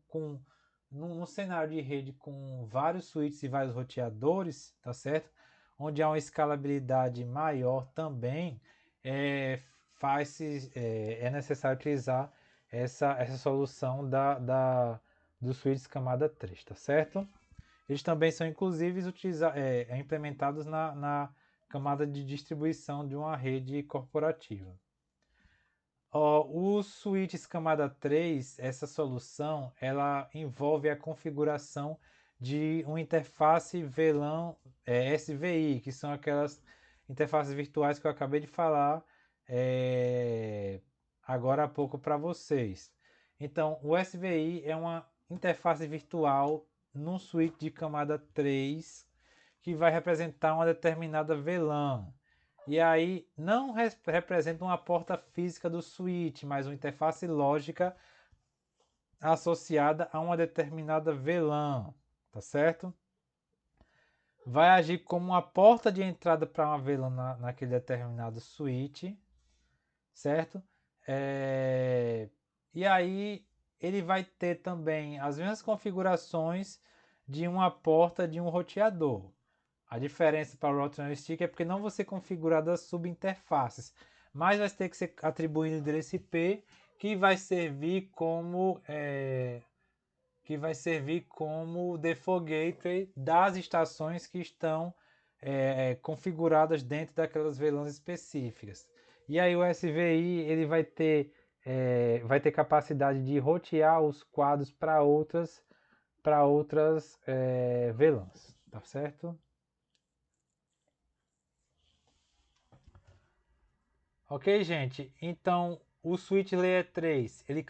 num cenário de rede com vários switches e vários roteadores, tá certo? Onde há uma escalabilidade maior também, é necessário utilizar essa solução dos switches camada 3, tá certo? Eles também são, inclusive, implementados na camada de distribuição de uma rede corporativa. O switches camada 3, essa solução, ela envolve a configuração de uma interface VLAN SVI, que são aquelas interfaces virtuais que eu acabei de falar agora há pouco para vocês. Então, o SVI é uma interface virtual num switch de camada 3 que vai representar uma determinada VLAN. E aí não representa uma porta física do switch, mas uma interface lógica associada a uma determinada VLAN, tá certo? Vai agir como uma porta de entrada para uma VLAN naquele determinado switch, certo? E aí ele vai ter também as mesmas configurações de uma porta de um roteador. A diferença para o Router on Stick é porque não vão ser configuradas subinterfaces, mas vai ter que ser atribuído endereço IP que vai servir como default gateway das estações que estão configuradas dentro daquelas VLANs específicas. E aí o SVI ele vai ter capacidade de rotear os quadros para outras VLANs, tá certo? Ok, gente? Então, o switch layer 3, ele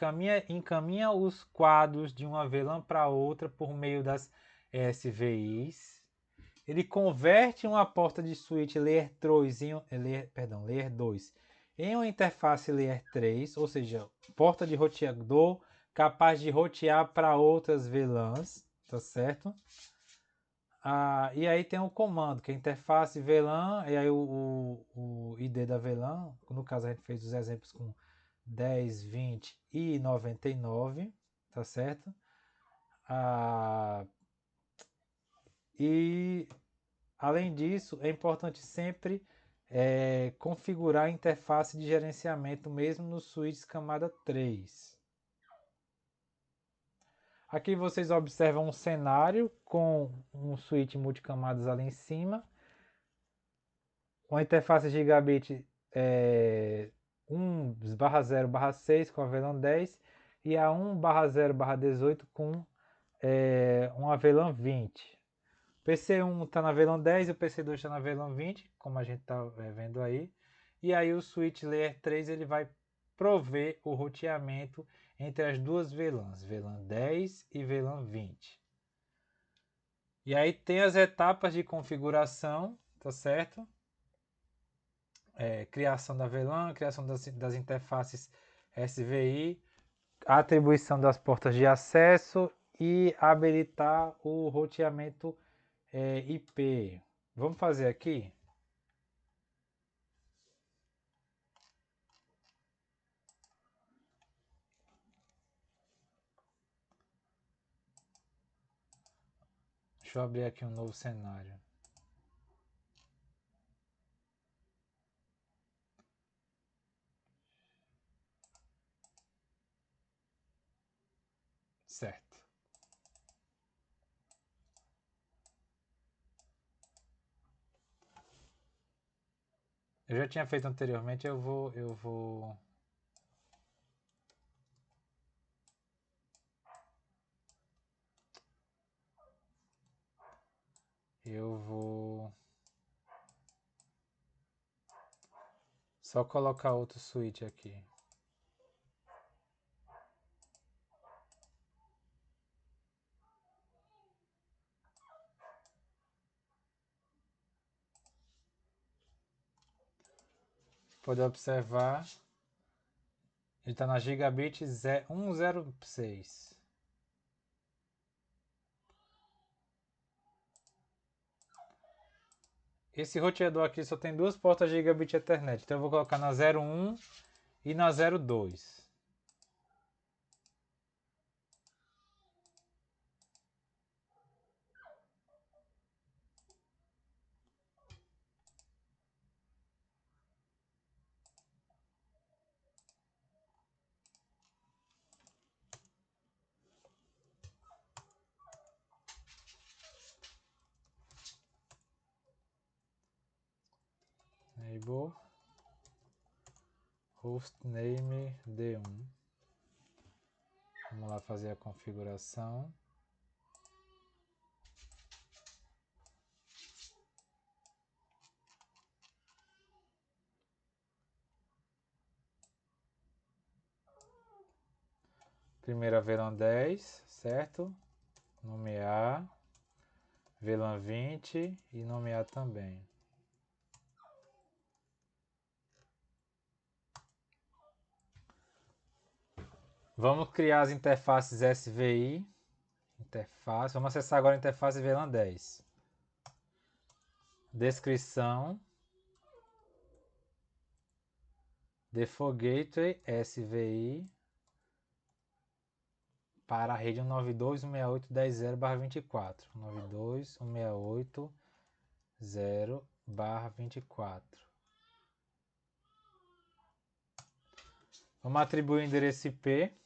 encaminha os quadros de uma VLAN para outra por meio das SVIs. Ele converte uma porta de switch layer 2 layer 2 em uma interface layer 3, ou seja, porta de roteador capaz de rotear para outras VLANs, tá certo? E aí tem o comando, que é interface VLAN, e aí o ID da VLAN, no caso a gente fez os exemplos com 10, 20 e 99, tá certo? E além disso, é importante sempre configurar a interface de gerenciamento mesmo no switch camada 3. Aqui vocês observam um cenário com um switch multicamadas ali em cima, uma interface gigabit 1/0/6 com a VLAN 10 e a 1/0/18 com uma VLAN 20. O PC1 está na VLAN 10 e o PC2 está na VLAN 20, como a gente está vendo aí. E aí o switch layer 3 ele vai prover o roteamento entre as duas VLANs, VLAN 10 e VLAN 20. E aí tem as etapas de configuração, tá certo? Criação da VLAN, criação das interfaces SVI, atribuição das portas de acesso e habilitar o roteamento IP. Vamos fazer aqui? Deixa eu abrir aqui um novo cenário. Certo. Eu já tinha feito anteriormente, eu vou só colocar outro switch aqui. Pode observar, ele está na gigabit 106. Esse roteador aqui só tem duas portas gigabit Ethernet, então eu vou colocar na 01 e na 02. Enable hostname D1. Vamos lá fazer a configuração. Primeira VLAN 10, certo? Nomear. VLAN 20 e nomear também. Vamos criar as interfaces SVI. Interface. Vamos acessar agora a interface VLAN 10. Descrição. Default Gateway SVI para a rede 192.168.10.0/24. 192.168.0/24. Vamos atribuir o endereço IP,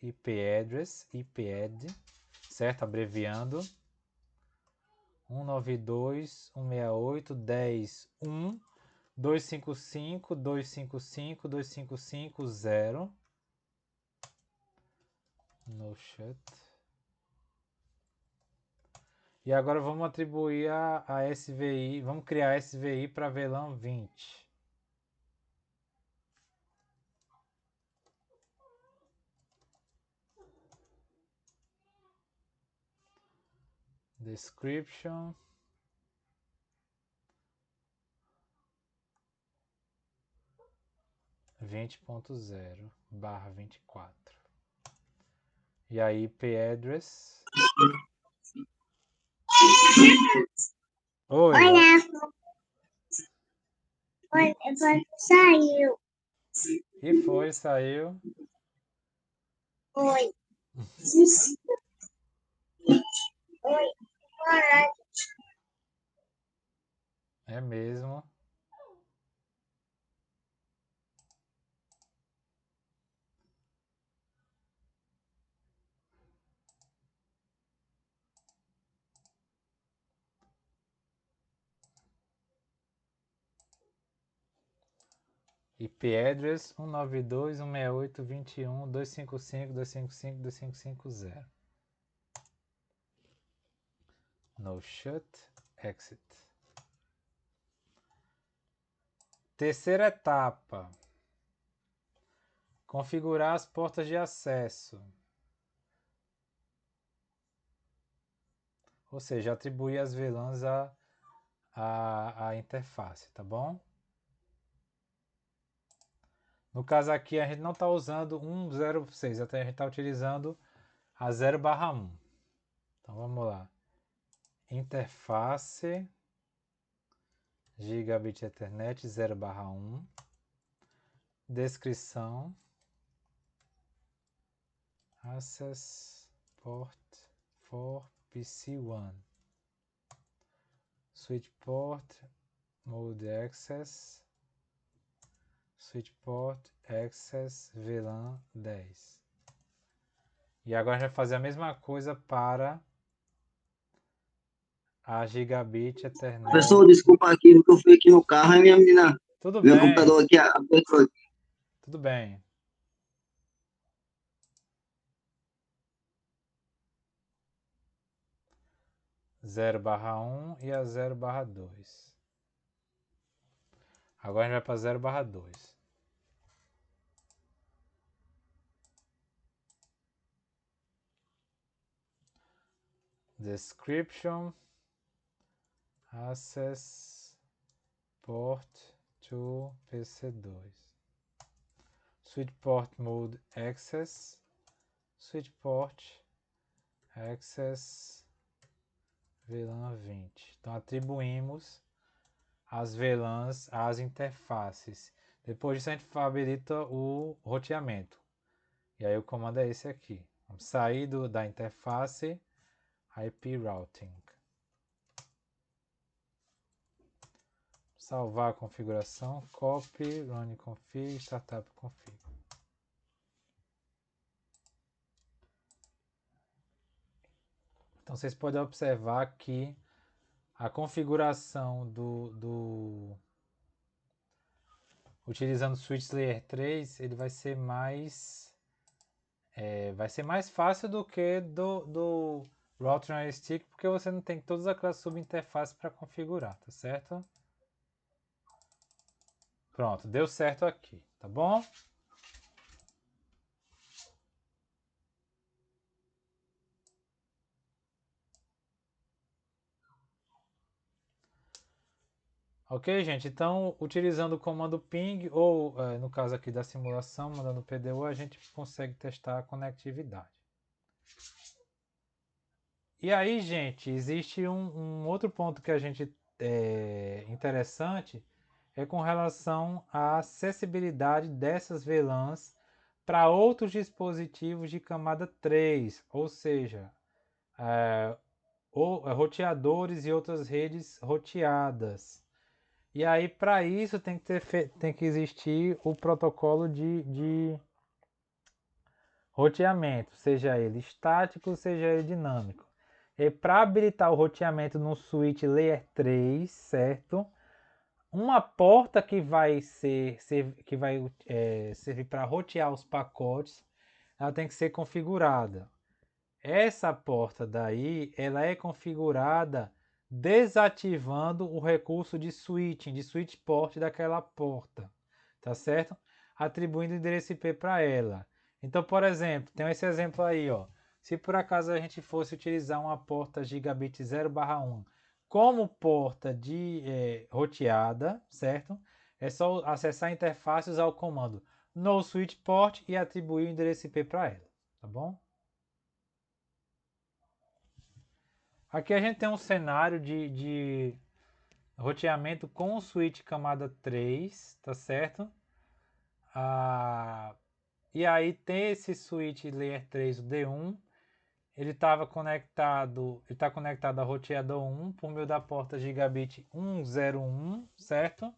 IP address, IP add, certo? Abreviando. 192.168.10.1.255.255.255.0. No shut. E agora vamos atribuir a SVI, vamos criar a SVI para VLAN 20. Description. (20.0/24). E aí IP address. Oi. Olha. Saiu. E foi, saiu. Oi. Oi. É mesmo. IP address 192.168.21.255.255.255.0. No shut, exit. Terceira etapa. Configurar as portas de acesso. Ou seja, atribuir as VLANs à interface, tá bom? No caso aqui, a gente não está usando 106, até a gente está utilizando a 0/1. Então vamos lá. Interface Gigabit Ethernet 0/1. Descrição. Access port for PC1. Switch port mode access. Switch port access VLAN 10. E agora a gente vai fazer a mesma coisa para a Gigabit Ethernet. Professor, desculpa aqui, porque eu fui aqui no carro e minha menina Tudo Meu bem, computador aqui apertou. tudo bem. Zero barra 1 e a 0/2. Agora a gente vai para 0/2. Description, access, port to PC2. Switch port mode access, switch port access VLAN 20. Então atribuímos as VLANs às interfaces. Depois disso a gente habilita o roteamento. E aí o comando é esse aqui. Vamos sair da interface IP Routing. Salvar a configuração, copy, run config, startup config. Então vocês podem observar que a configuração utilizando o Switch Layer 3, ele vai ser mais fácil do que do Router Stick, porque você não tem todas aquelas subinterfaces para configurar, tá certo? Pronto, deu certo aqui, tá bom? Ok, gente? Então, utilizando o comando ping, ou no caso aqui da simulação, mandando PDU, a gente consegue testar a conectividade. E aí, gente, existe um outro ponto que a gente interessante, é com relação à acessibilidade dessas VLANs para outros dispositivos de camada 3, ou seja, roteadores e outras redes roteadas. E aí, para isso, tem que existir o protocolo de roteamento, seja ele estático, seja ele dinâmico. E para habilitar o roteamento no switch Layer 3, certo? Uma porta que vai servir para rotear os pacotes, ela tem que ser configurada. Essa porta daí, ela é configurada desativando o recurso de switching, de switch port daquela porta, tá certo? Atribuindo o endereço IP para ela. Então, por exemplo, tem esse exemplo aí, ó. Se por acaso a gente fosse utilizar uma porta gigabit 0/1 como porta de roteada, certo? É só acessar a interface e usar o comando no switch port e atribuir o endereço IP para ela, tá bom? Aqui a gente tem um cenário de roteamento com o switch camada 3, tá certo? E aí tem esse switch layer 3, o D1, ele está conectado a roteador 1 por meio da porta gigabit 101, certo?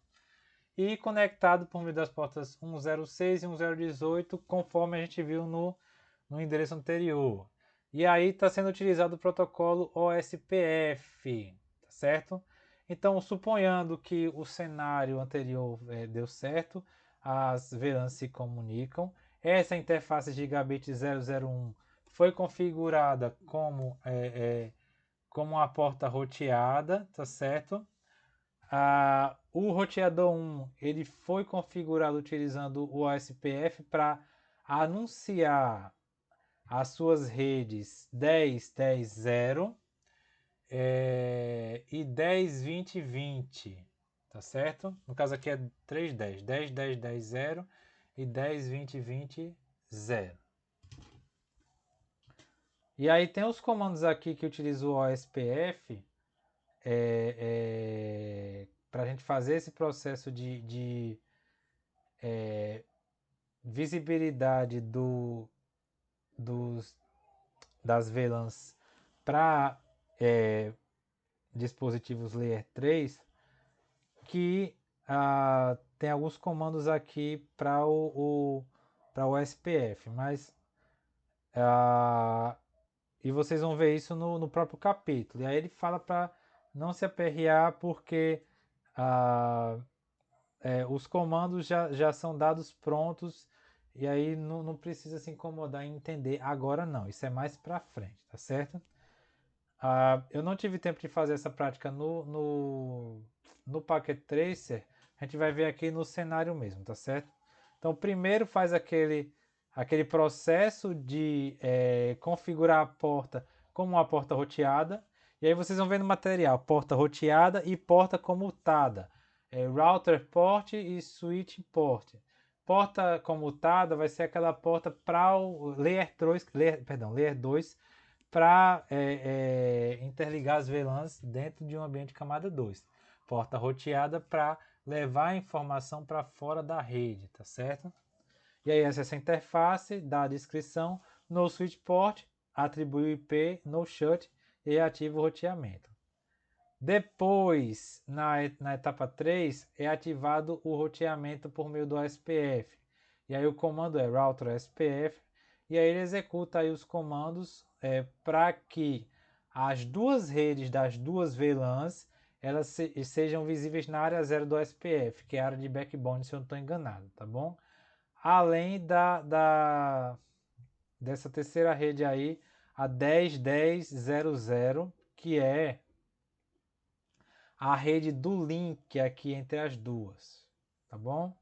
E conectado por meio das portas 106 e 1018, conforme a gente viu no endereço anterior. E aí está sendo utilizado o protocolo OSPF, tá certo? Então, suponhando que o cenário anterior deu certo, as VLANs se comunicam. Essa interface gigabit 001 foi configurada como uma porta roteada, tá certo? O roteador 1 ele foi configurado utilizando o OSPF para anunciar as suas redes 10, 10, 0 e 10, 20, 20, tá certo? No caso aqui é 3, 10, 10, 10, 10, 0 e 10, 20, 20, 0. E aí tem os comandos aqui que utiliza o OSPF para a gente fazer esse processo de visibilidade das VLANs para dispositivos Layer 3, que tem alguns comandos aqui para o SPF, mas e vocês vão ver isso no próprio capítulo. E aí ele fala para não se aperrear porque os comandos já são dados prontos e aí não precisa se incomodar em entender agora não, isso é mais para frente, tá certo? Eu não tive tempo de fazer essa prática no Packet Tracer, a gente vai ver aqui no cenário mesmo, tá certo? Então primeiro faz aquele processo de configurar a porta como uma porta roteada, e aí vocês vão ver no material, porta roteada e porta comutada, router port e switch port. Porta comutada vai ser aquela porta para o layer 2 para interligar as VLANs dentro de um ambiente camada 2. Porta roteada para levar a informação para fora da rede, tá certo? E aí essa interface dá a descrição no switch port, atribui o IP no shut e ativa o roteamento. Depois, na etapa 3, é ativado o roteamento por meio do SPF. E aí o comando é router SPF, e aí ele executa aí os comandos para que as duas redes das duas VLANs elas sejam visíveis na área 0 do SPF, que é a área de backbone, se eu não estou enganado, tá bom? Além dessa terceira rede aí, a 10.10.00, que é a rede do link aqui entre as duas, tá bom?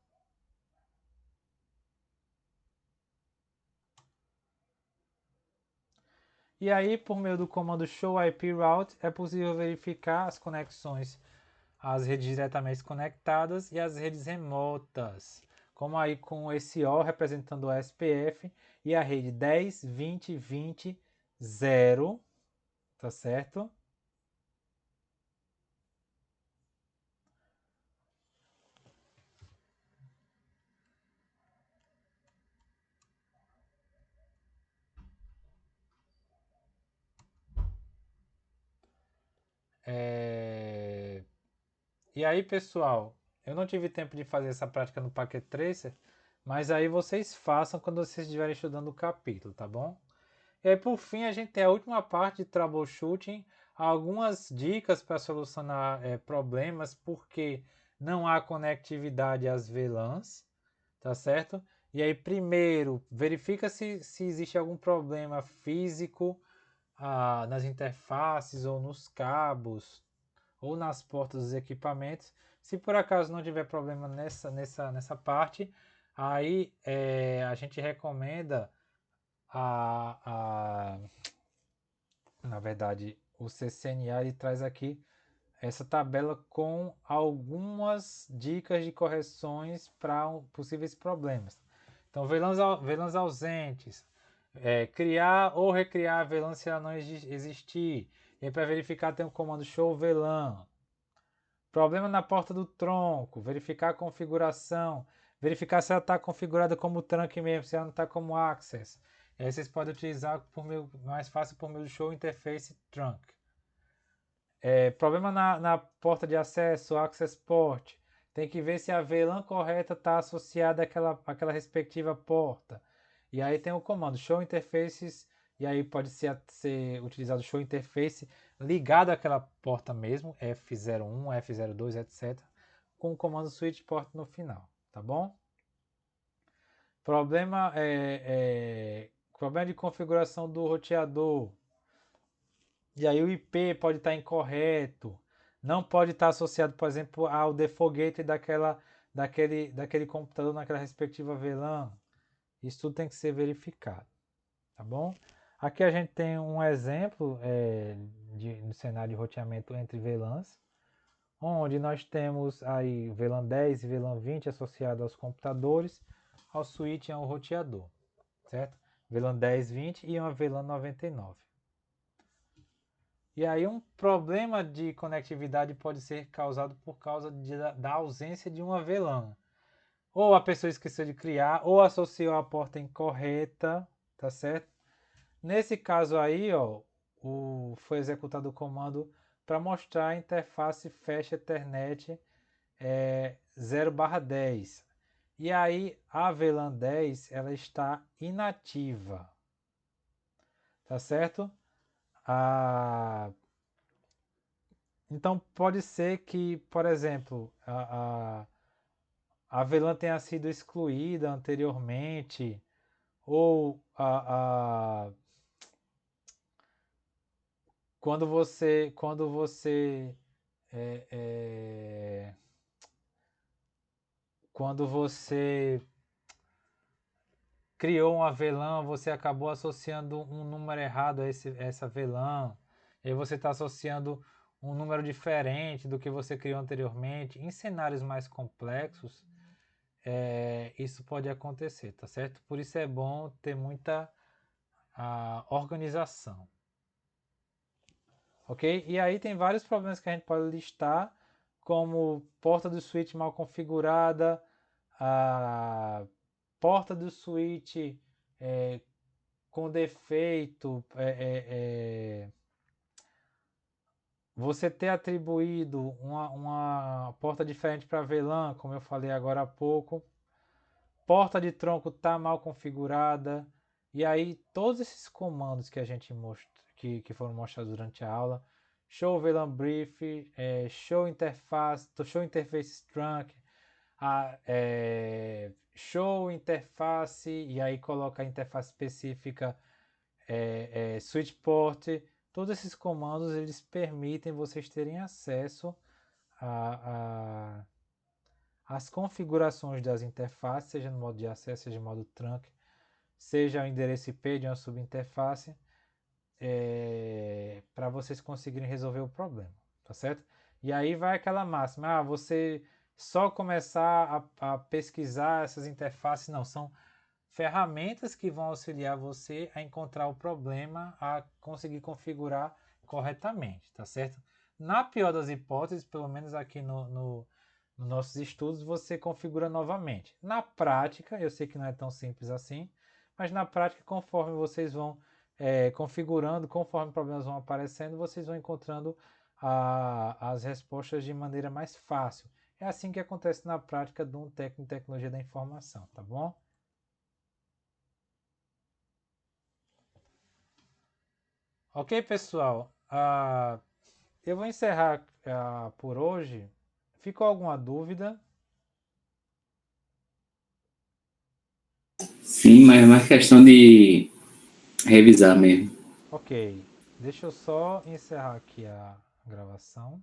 E aí, por meio do comando show IP route, é possível verificar as conexões, as redes diretamente conectadas e as redes remotas, como aí com esse O representando o SPF e a rede 10.20.20.0, tá certo? E aí, pessoal, eu não tive tempo de fazer essa prática no Packet Tracer, mas aí vocês façam quando vocês estiverem estudando o capítulo, tá bom? E aí, por fim, a gente tem a última parte de troubleshooting, algumas dicas para solucionar problemas porque não há conectividade às VLANs, tá certo? E aí, primeiro, verifica se existe algum problema físico nas interfaces ou nos cabos ou nas portas dos equipamentos. Se por acaso não tiver problema nessa parte, aí a gente recomenda na verdade, o CCNA ele traz aqui essa tabela com algumas dicas de correções para possíveis problemas. Então, VLANs ausentes, criar ou recriar a VLAN se ela não existir. E para verificar tem o comando show VLAN. Problema na porta do tronco, verificar a configuração, verificar se ela está configurada como trunk mesmo, se ela não está como access. E aí vocês podem utilizar mais fácil por meio do show interface trunk. Problema na porta de acesso, access port. Tem que ver se a VLAN correta está associada àquela respectiva porta. E aí tem o comando show interfaces, e aí pode ser utilizado o show interface ligado àquela porta mesmo, F01, F02, etc. Com o comando switch port no final, tá bom? Problema de configuração do roteador. E aí o IP pode estar incorreto, não pode estar associado, por exemplo, ao default gateway daquele computador naquela respectiva VLAN. Isso tudo tem que ser verificado, tá bom? Aqui a gente tem um exemplo no cenário de roteamento entre VLANs, onde nós temos aí VLAN 10 e VLAN 20 associados aos computadores, ao switch e ao roteador, certo? VLAN 10, 20 e uma VLAN 99. E aí um problema de conectividade pode ser causado por causa da ausência de uma VLAN. Ou a pessoa esqueceu de criar, ou associou a porta incorreta, tá certo? Nesse caso aí, ó, foi executado o comando para mostrar a interface Flash Ethernet 0/10. E aí a VLAN 10 ela está inativa, tá certo? Então pode ser que, por exemplo, a VLAN tenha sido excluída anteriormente, ou quando é, é, quando você criou uma VLAN, você acabou associando um número errado a essa VLAN, e aí você está associando um número diferente do que você criou anteriormente. Em cenários mais complexos, isso pode acontecer, tá certo? Por isso é bom ter muita organização. Ok? E aí tem vários problemas que a gente pode listar, como porta do switch mal configurada, a porta do switch com defeito, você ter atribuído uma porta diferente para VLAN, como eu falei agora há pouco, porta de tronco está mal configurada, e aí todos esses comandos que a gente que foram mostrados durante a aula, show VLAN brief, show interface trunk, show interface, e aí coloca a interface específica switch port. Todos esses comandos eles permitem vocês terem acesso às configurações das interfaces, seja no modo de acesso, seja no modo trunk, seja o endereço IP de uma subinterface, para vocês conseguirem resolver o problema, tá certo? E aí vai aquela máxima, você só começar a pesquisar essas interfaces, não, são ferramentas que vão auxiliar você a encontrar o problema, a conseguir configurar corretamente, tá certo? Na pior das hipóteses, pelo menos aqui nos nossos estudos, você configura novamente. Na prática, eu sei que não é tão simples assim, mas na prática, conforme vocês vão configurando, conforme problemas vão aparecendo, vocês vão encontrando as respostas de maneira mais fácil. É assim que acontece na prática de um técnico em tecnologia da informação, tá bom? Ok, pessoal. Eu vou encerrar por hoje. Ficou alguma dúvida? Sim, mas é mais questão de revisar mesmo. Ok. Deixa eu só encerrar aqui a gravação.